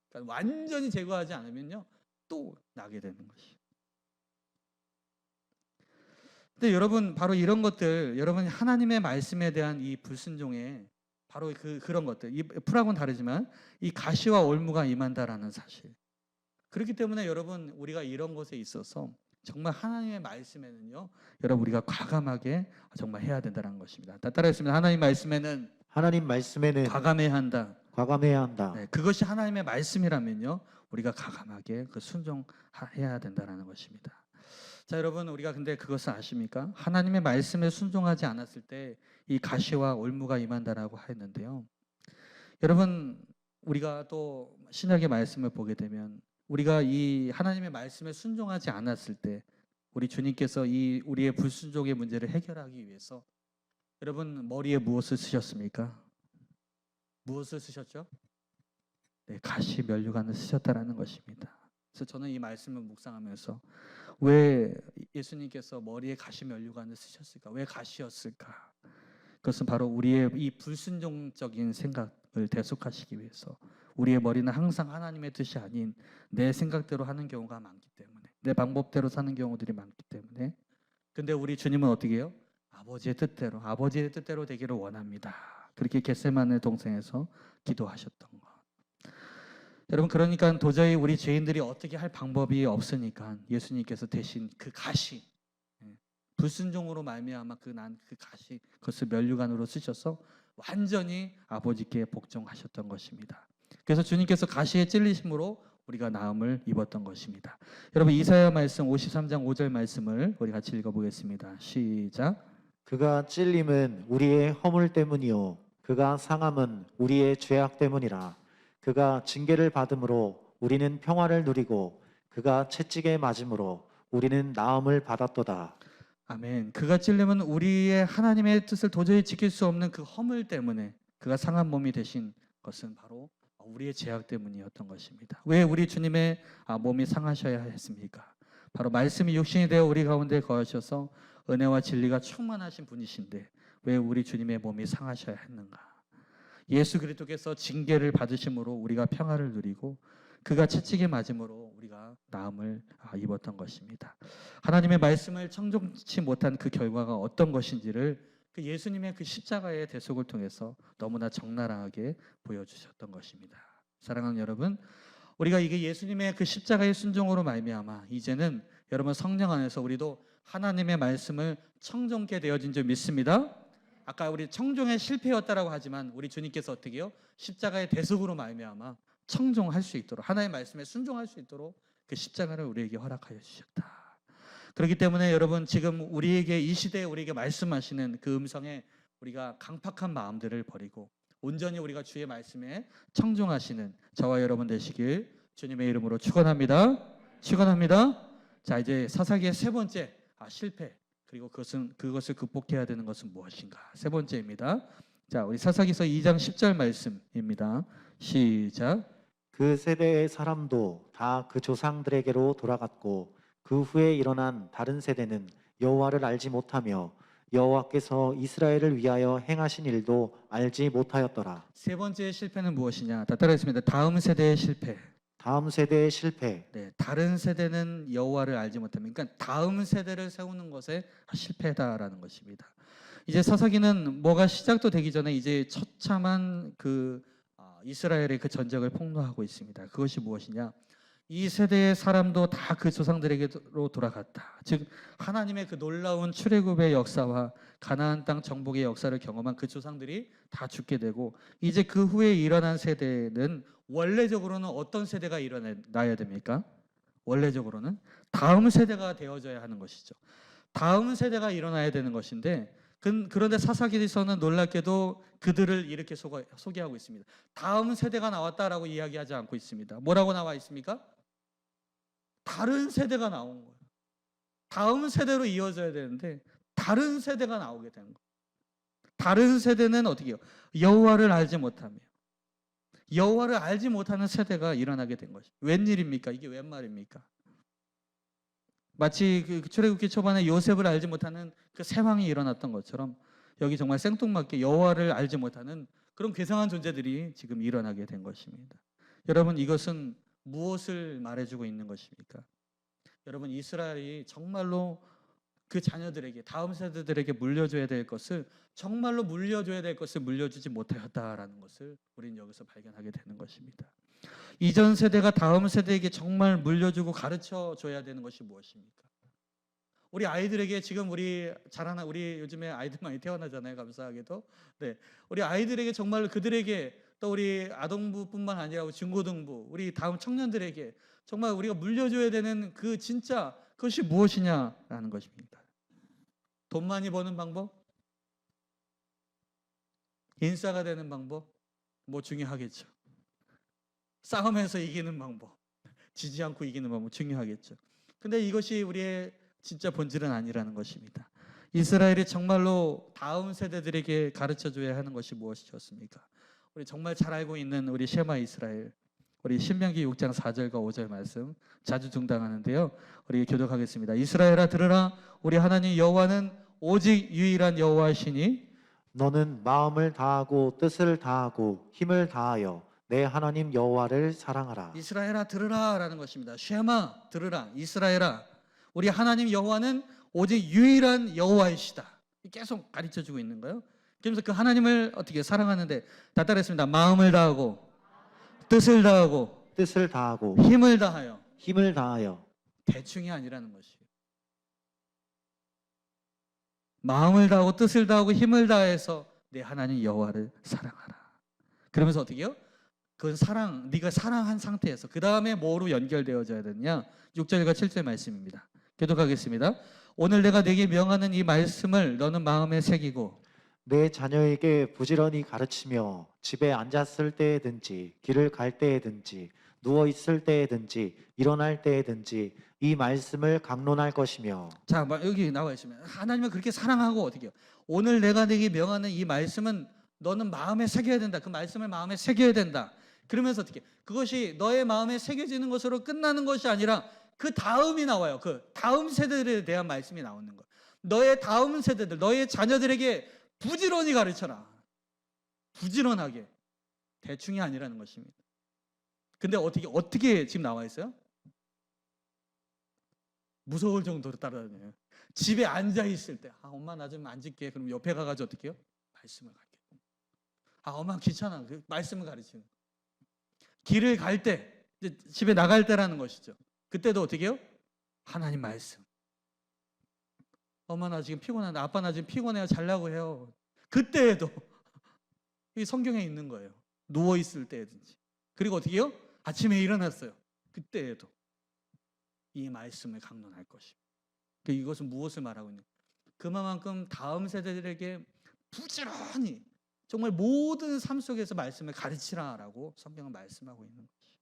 그러니까 완전히 제거하지 않으면요. 또 나게 되는 것이. 근데 여러분 바로 이런 것들 여러분 하나님의 말씀에 대한 이 불순종에 바로 그런 것들 이 풀하고는 다르지만 이 가시와 올무가 임한다라는 사실. 그렇기 때문에 여러분 우리가 이런 것에 있어서 정말 하나님의 말씀에는요. 여러분 우리가 과감하게 정말 해야 된다는 것입니다. 따라했습니다. 하나님 말씀에는 과감해야 한다. 과감해야 한다. 네, 그것이 하나님의 말씀이라면요. 우리가 과감하게 순종해야 된다는 것입니다. 자, 여러분 우리가 근데 그것을 아십니까? 하나님의 말씀에 순종하지 않았을 때 이 가시와 올무가 임한다라고 했는데요. 여러분 우리가 또 신약의 말씀을 보게 되면 우리가 이 하나님의 말씀에 순종하지 않았을 때 우리 주님께서 이 우리의 불순종의 문제를 해결하기 위해서 여러분 머리에 무엇을 쓰셨습니까? 무엇을 쓰셨죠? 네, 가시 면류관을 쓰셨다라는 것입니다. 그래서 저는 이 말씀을 묵상하면서 왜 예수님께서 머리에 가시 면류관을 쓰셨을까? 왜 가시였을까? 그것은 바로 우리의 이 불순종적인 생각을 대속하시기 위해서 우리의 머리는 항상 하나님의 뜻이 아닌 내 생각대로 하는 경우가 많기 때문에 내 방법대로 사는 경우들이 많기 때문에 근데 우리 주님은 어떻게 해요? 아버지의 뜻대로 되기를 원합니다. 그렇게 겟세마네 동산에서 기도하셨던 것. 여러분, 그러니까 도저히 우리 죄인들이 어떻게 할 방법이 없으니까 예수님께서 대신 그 가시, 불순종으로 말미암아 그 가시, 그것을 면류관으로 쓰셔서 완전히 아버지께 복종하셨던 것입니다. 그래서 주님께서 가시에 찔리심으로 우리가 나음을 입었던 것입니다. 여러분, 이사야 말씀 53장 5절 말씀을 우리 같이 읽어보겠습니다. 시작. 그가 찔림은 우리의 허물 때문이요 그가 상함은 우리의 죄악 때문이라. 그가 징계를 받음으로 우리는 평화를 누리고 그가 채찍에 맞음으로 우리는 나음을 받았도다. 아멘. 그가 찔림은 우리의 하나님의 뜻을 도저히 지킬 수 없는 그 허물 때문에 그가 상한 몸이 되신 것은 바로 우리의 죄악 때문이었던 것입니다. 왜 우리 주님의 몸이 상하셔야 했습니까? 바로 말씀이 육신이 되어 우리 가운데 거하셔서 은혜와 진리가 충만하신 분이신데 왜 우리 주님의 몸이 상하셔야 했는가? 예수 그리스도께서 징계를 받으심으로 우리가 평화를 누리고 그가 채찍에 맞음으로 우리가 나음을 입었던 것입니다. 하나님의 말씀을 청종치 못한 그 결과가 어떤 것인지를 그 예수님의 그 십자가의 대속을 통해서 너무나 적나라하게 보여주셨던 것입니다. 사랑하는 여러분, 우리가 이게 예수님의 그 십자가의 순종으로 말미암아 이제는 여러분 성령 안에서 우리도 하나님의 말씀을 청종케 되어진 줄 믿습니다. 아까 우리 청종에 실패였다라고 하지만 우리 주님께서 어떻게 해요? 십자가의 대속으로 말미암아 청종할 수 있도록 하나님의 말씀에 순종할 수 있도록 그 십자가를 우리에게 허락하여 주셨다. 그렇기 때문에 여러분 지금 우리에게 이 시대에 우리에게 말씀하시는 그 음성에 우리가 강팍한 마음들을 버리고 온전히 우리가 주의 말씀에 청종하시는 저와 여러분 되시길 주님의 이름으로 축원합니다. 축원합니다. 자, 이제 사사기의 세 번째 실패 그리고 그것을 극복해야 되는 것은 무엇인가? 세 번째입니다. 자, 우리 사사기서 2장 10절 말씀입니다. 시작. 그 세대의 사람도 다 그 조상들에게로 돌아갔고 그 후에 일어난 다른 세대는 여호와를 알지 못하며 여호와께서 이스라엘을 위하여 행하신 일도 알지 못하였더라. 세 번째 실패는 무엇이냐? 다 따라했습니다. 다음 세대의 실패. 다음 세대의 실패. 네, 다른 세대는 여호와를 알지 못하면, 그러니까 다음 세대를 세우는 것에 실패다라는 것입니다. 이제 사사기는 뭐가 시작도 되기 전에 이제 처참한 그 이스라엘의 그 전적을 폭로하고 있습니다. 그것이 무엇이냐? 이 세대의 사람도 다 그 조상들에게로 돌아갔다. 즉 하나님의 그 놀라운 출애굽의 역사와 가나안 땅 정복의 역사를 경험한 그 조상들이 다 죽게 되고 이제 그 후에 일어난 세대는 원래적으로는 어떤 세대가 일어나야 됩니까? 원래적으로는 다음 세대가 되어져야 하는 것이죠. 다음 세대가 일어나야 되는 것인데 그런데 사사기에서는 놀랍게도 그들을 이렇게 소개하고 있습니다. 다음 세대가 나왔다라고 이야기하지 않고 있습니다. 뭐라고 나와 있습니까? 다른 세대가 나온 거예요. 다음 세대로 이어져야 되는데 다른 세대가 나오게 된 거예요. 다른 세대는 어떻게 해요? 여호와를 알지 못하며 여호와를 알지 못하는 세대가 일어나게 된 것이죠. 웬일입니까? 이게 웬 말입니까? 마치 그 출애굽기 초반에 요셉을 알지 못하는 그 세왕이 일어났던 것처럼 여기 정말 생뚱맞게 여호와를 알지 못하는 그런 괴상한 존재들이 지금 일어나게 된 것입니다. 여러분, 이것은 무엇을 말해주고 있는 것입니까? 여러분, 이스라엘이 정말로 그 자녀들에게 다음 세대들에게 물려줘야 될 것을 정말로 물려줘야 될 것을 물려주지 못하였다라는 것을 우리는 여기서 발견하게 되는 것입니다. 이전 세대가 다음 세대에게 정말 물려주고 가르쳐 줘야 되는 것이 무엇입니까? 우리 아이들에게 지금 우리 요즘에 아이들 많이 태어나잖아요. 감사하게도. 네. 우리 아이들에게 정말 그들에게 또 우리 아동부뿐만 아니라 중고등부, 우리 다음 청년들에게 정말 우리가 물려줘야 되는 그 진짜 그것이 무엇이냐라는 것입니다. 돈 많이 버는 방법? 인싸가 되는 방법? 뭐 중요하겠죠. 싸움에서 이기는 방법, 지지 않고 이기는 방법 중요하겠죠. 근데 이것이 우리의 진짜 본질은 아니라는 것입니다. 이스라엘이 정말로 다음 세대들에게 가르쳐줘야 하는 것이 무엇이었습니까? 우리 정말 잘 알고 있는 우리 셰마 이스라엘, 우리 신명기 6장 4절과 5절 말씀 자주 등장하는데요. 우리 교독하겠습니다. 이스라엘아 들으라, 우리 하나님 여호와는 오직 유일한 여호와시니 너는 마음을 다하고 뜻을 다하고 힘을 다하여 내 하나님 여호와를 사랑하라. 이스라엘아 들으라라는 것입니다. 쉐마 들으라. 이스라엘아, 우리 하나님 여호와는 오직 유일한 여호와이시다. 계속 가르쳐주고 있는 거예요. 그러면서 그 하나님을 어떻게 사랑하는데 다 따라했습니다. 마음을 다하고 뜻을 다하고 뜻을 다하고 힘을 다하여. 힘을 다하여 대충이 아니라는 것이에요. 마음을 다하고 뜻을 다하고 힘을 다해서 내 하나님 여호와를 사랑하라. 그러면서 어떻게 해요? 그건 사랑, 네가 사랑한 상태에서 그 다음에 뭐로 연결되어져야 되느냐? 6절과 7절 말씀입니다. 교독하겠습니다. 오늘 내가 네게 명하는 이 말씀을 너는 마음에 새기고 내 자녀에게 부지런히 가르치며 집에 앉았을 때에든지 길을 갈 때에든지 누워 있을 때에든지 일어날 때에든지 이 말씀을 강론할 것이며. 자, 여기 나와 있으면 하나님을 그렇게 사랑하고 어떻게 해요? 오늘 내가 네게 명하는 이 말씀은 너는 마음에 새겨야 된다. 그 말씀을 마음에 새겨야 된다. 그러면서 어떻게 해요? 그것이 너의 마음에 새겨지는 것으로 끝나는 것이 아니라 그 다음이 나와요. 그 다음 세대들에 대한 말씀이 나오는 거예요. 너의 다음 세대들, 너의 자녀들에게 부지런히 가르쳐라. 부지런하게. 대충이 아니라는 것입니다. 근데 어떻게 지금 나와 있어요? 무서울 정도로 따라다녀요. 집에 앉아 있을 때, 엄마 나 좀 앉을게. 그럼 옆에 가가지고 어떻게 해요? 말씀을 가르쳐. 엄마 귀찮아. 그 말씀을 가르치는. 길을 갈 때, 이제 집에 나갈 때라는 것이죠. 그때도 어떻게 해요? 하나님 말씀. 엄마 나 지금 피곤한데, 아빠 나 지금 피곤해요. 자려고 해요. 그때에도 이 성경에 있는 거예요. 누워 있을 때든지. 그리고 어떻게 해요? 아침에 일어났어요. 그때에도 이 말씀을 강론할 것입니다. 이것은 무엇을 말하고 있는? 그만큼 다음 세대들에게 부지런히 정말 모든 삶 속에서 말씀을 가르치라라고 성경은 말씀하고 있는 것이죠.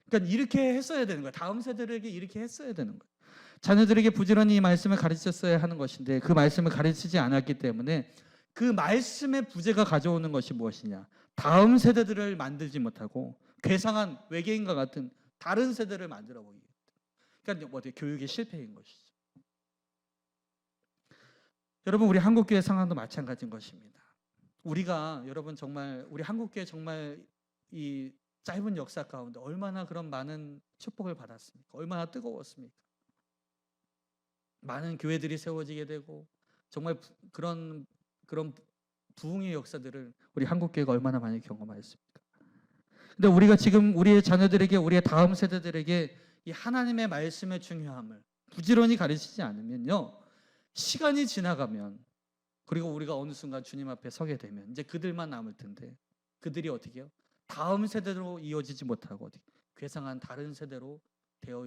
그러니까 이렇게 했어야 되는 거예요. 다음 세대들에게 이렇게 했어야 되는 거예요. 자녀들에게 부지런히 이 말씀을 가르쳤어야 하는 것인데 그 말씀을 가르치지 않았기 때문에 그 말씀의 부재가 가져오는 것이 무엇이냐? 다음 세대들을 만들지 못하고 괴상한 외계인과 같은 다른 세대를 만들어 보기. 그러니까 어떻게 교육의 실패인 것이죠. 여러분 우리 한국교회 상황도 마찬가지인 것입니다. 우리가 여러분 정말 우리 한국교회 정말 이 짧은 역사 가운데 얼마나 그런 많은 축복을 받았습니까? 얼마나 뜨거웠습니까? 많은 교회들이 세워지게 되고 정말 그런 부흥의 역사들을 우리 한국교회가 얼마나 많이 경험하였습니까? 근데 우리가 지금 우리의 자녀들에게 우리의 다음 세대들에게 이 하나님의 말씀의 중요함을 부지런히 가르치지 않으면요. 시간이 지나가면 그리고 우리가 어느 순간 주님 앞에 서게 되면 이제 그들만 남을 텐데 그들이 어떻게 해요? 다음 세대로 이어지지 못하고 괴상한 다른 세대로 되어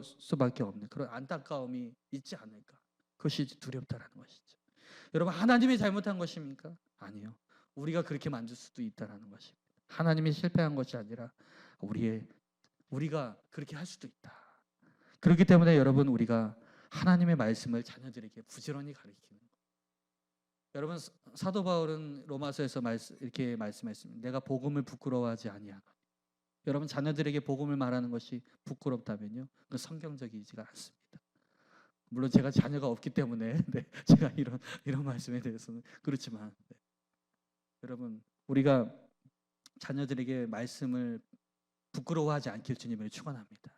수밖에 없는 그런 안타까움이 있지 않을까. 그것이 두렵다라는 것이죠. 여러분 하나님이 잘못한 것입니까? 아니요. 우리가 그렇게 만들 수도 있다라는 것입니다. 하나님이 실패한 것이 아니라 우리가 그렇게 할 수도 있다. 그렇기 때문에 여러분 우리가 하나님의 말씀을 자녀들에게 부지런히 가르치는 거예요. 여러분 사도 바울은 로마서에서 이렇게 말씀했습니다. 내가 복음을 부끄러워하지 아니하노니. 여러분 자녀들에게 복음을 말하는 것이 부끄럽다면요, 그 성경적이지가 않습니다. 물론 제가 자녀가 없기 때문에 제가 이런 말씀에 대해서는 그렇지만 여러분 우리가 자녀들에게 말씀을 부끄러워하지 않길 주님을 축원합니다.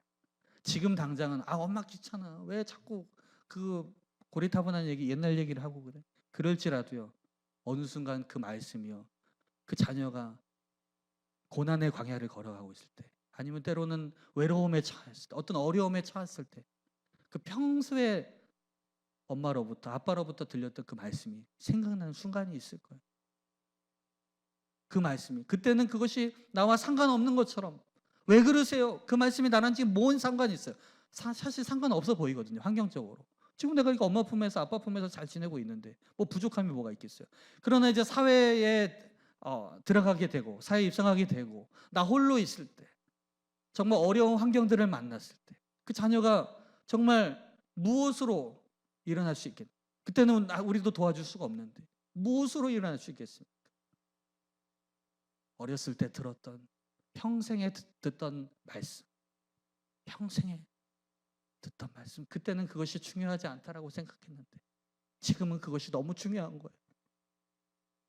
지금 당장은 엄마 귀찮아. 왜 자꾸 그 고리타분한 얘기 옛날 얘기를 하고 그래. 그럴지라도요. 어느 순간 그 말씀이요. 그 자녀가 고난의 광야를 걸어가고 있을 때 아니면 때로는 외로움에 처했을 때 어떤 어려움에 처했을 때 그 평소에 엄마로부터 아빠로부터 들렸던 그 말씀이 생각나는 순간이 있을 거예요. 그 말씀이 그때는 그것이 나와 상관없는 것처럼 왜 그러세요? 그 말씀이 나랑 지금 뭔 상관이 있어요? 사실 상관없어 보이거든요. 환경적으로. 지금 내가 이거 엄마 품에서 아빠 품에서 잘 지내고 있는데 뭐 부족함이 뭐가 있겠어요? 그러나 이제 사회에 들어가게 되고 사회에 입성하게 되고 나 홀로 있을 때 정말 어려운 환경들을 만났을 때 그 자녀가 정말 무엇으로 일어날 수 있겠? 그때는 우리도 도와줄 수가 없는데 무엇으로 일어날 수 있겠습니까? 어렸을 때 들었던 평생에 듣던 말씀, 평생에 듣던 말씀. 그때는 그것이 중요하지 않다라고 생각했는데 지금은 그것이 너무 중요한 거예요.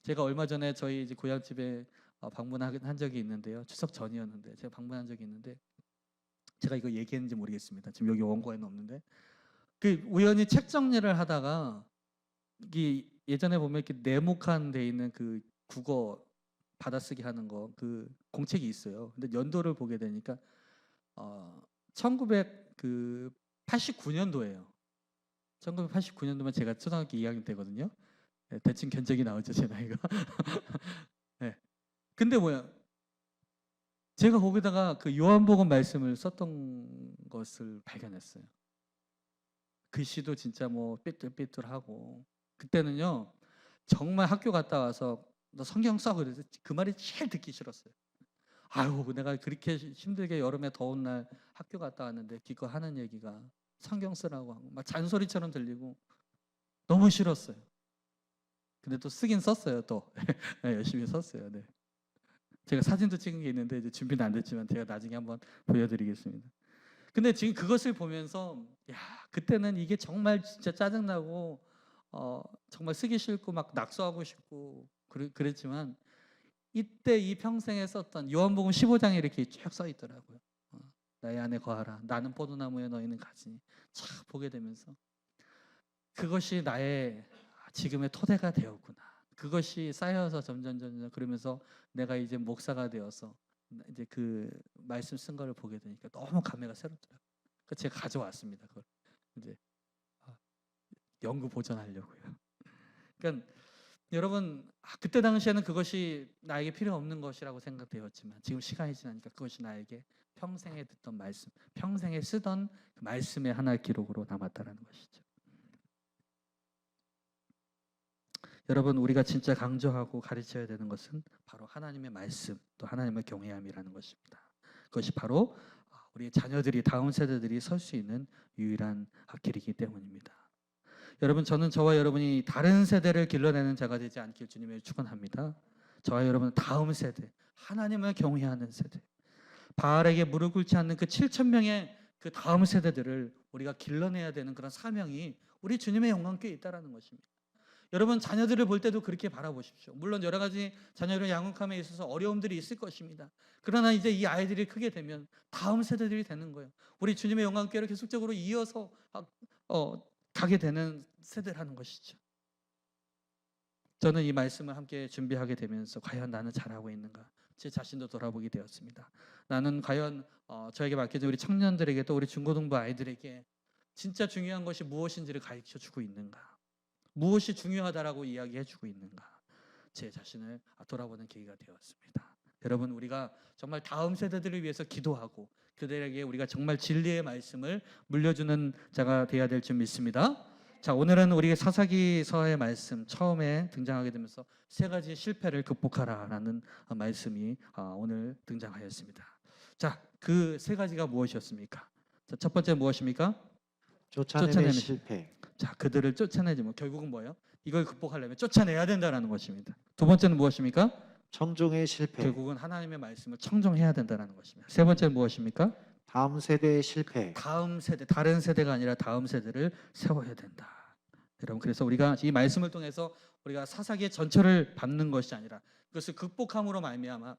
제가 얼마 전에 저희 이제 고향집에 방문한 적이 있는데요. 추석 전이었는데 제가 방문한 적이 있는데 제가 이거 얘기했는지 모르겠습니다. 지금 여기 원고에는 없는데 그 우연히 책 정리를 하다가 이 예전에 보면 이렇게 네모칸 돼 있는 그 국어 받아쓰기 하는 거 그 공책이 있어요. 근데 연도를 보게 되니까 1989년도예요. 1989년도면 제가 초등학교 2학년 때거든요. 네, 대충 견적이 나오죠, 제 나이가. 네. 근데 뭐야? 제가 거기다가 그 요한복음 말씀을 썼던 것을 발견했어요. 글씨도 진짜 뭐 삐뚤삐뚤하고 그때는요 정말 학교 갔다 와서 너 성경 써 그래서 그 말이 제일 듣기 싫었어요. 아유 내가 그렇게 힘들게 여름에 더운 날 학교 갔다 왔는데 기껏 하는 얘기가 성경 쓰라고 하고 막 잔소리처럼 들리고 너무 싫었어요. 근데 또 쓰긴 썼어요. 또 네, 열심히 썼어요. 네. 제가 사진도 찍은 게 있는데 이제 준비는 안 됐지만 제가 나중에 한번 보여드리겠습니다. 근데 지금 그것을 보면서 야 그때는 이게 정말 진짜 짜증나고 정말 쓰기 싫고 막 낙서하고 싶고 그랬지만 이때 이 평생에 썼던 요한복음 15장에 이렇게 쭉 써 있더라고요. 나의 안에 거하라. 나는 포도나무에 너희는 가지니. 참 보게 되면서 그것이 나의 지금의 토대가 되었구나. 그것이 쌓여서 점점 그러면서 내가 이제 목사가 되어서 이제 그 말씀 쓴 거를 보게 되니까 너무 감회가 새롭더라고요. 그래서 제가 가져왔습니다. 그걸 이제 연구 보존하려고요. 그러니까 여러분 그때 당시에는 그것이 나에게 필요 없는 것이라고 생각되었지만 지금 시간이 지나니까 그것이 나에게 평생에 듣던 말씀, 평생에 쓰던 그 말씀의 하나의 기록으로 남았다라는 것이죠. 여러분 우리가 진짜 강조하고 가르쳐야 되는 것은 바로 하나님의 말씀 또 하나님의 경외함이라는 것입니다. 그것이 바로 우리 자녀들이 다음 세대들이 설 수 있는 유일한 길이기 때문입니다. 여러분 저는 저와 여러분이 다른 세대를 길러내는 자가 되지 않길 주님을 축원합니다. 저와 여러분은 다음 세대 하나님을 경외하는 세대 바알에게 무릎 꿇지 않는 그 7,000명의 그 다음 세대들을 우리가 길러내야 되는 그런 사명이 우리 주님의 영광교회에 있다는 것입니다. 여러분 자녀들을 볼 때도 그렇게 바라보십시오. 물론 여러 가지 자녀를 양육함에 있어서 어려움들이 있을 것입니다. 그러나 이제 이 아이들이 크게 되면 다음 세대들이 되는 거예요. 우리 주님의 영광교회를 계속적으로 이어서 가게 되는 세대라는 것이죠. 저는 이 말씀을 함께 준비하게 되면서 과연 나는 잘하고 있는가 제 자신도 돌아보게 되었습니다. 나는 과연 저에게 맡겨진 우리 청년들에게 또 우리 중고등부 아이들에게 진짜 중요한 것이 무엇인지를 가르쳐주고 있는가, 무엇이 중요하다라고 이야기해주고 있는가, 제 자신을 돌아보는 계기가 되었습니다. 여러분 우리가 정말 다음 세대들을 위해서 기도하고 그들에게 우리가 정말 진리의 말씀을 물려주는 자가 되어야 될 줄 믿습니다. 자, 오늘은 우리 사사기서의 말씀 처음에 등장하게 되면서 세 가지 실패를 극복하라라는 말씀이 오늘 등장하였습니다. 자, 그 세 가지가 무엇이었습니까? 자, 첫 번째 무엇입니까? 쫓아내는 실패. 자, 그들을 쫓아내지 뭐 결국은 뭐예요? 이걸 극복하려면 쫓아내야 된다라는 것입니다. 두 번째는 무엇입니까? 청종의 실패. 결국은 하나님의 말씀을 청종해야 된다는 것입니다. 세 번째는 무엇입니까? 다음 세대의 실패. 다음 세대, 다른 세대가 아니라 다음 세대를 세워야 된다. 여러분 그래서 우리가 이 말씀을 통해서 우리가 사사기의 전철을 밟는 것이 아니라 그것을 극복함으로 말미암아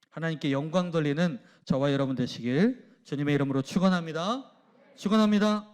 하나님께 영광 돌리는 저와 여러분 되시길 주님의 이름으로 축원합니다. 축원합니다.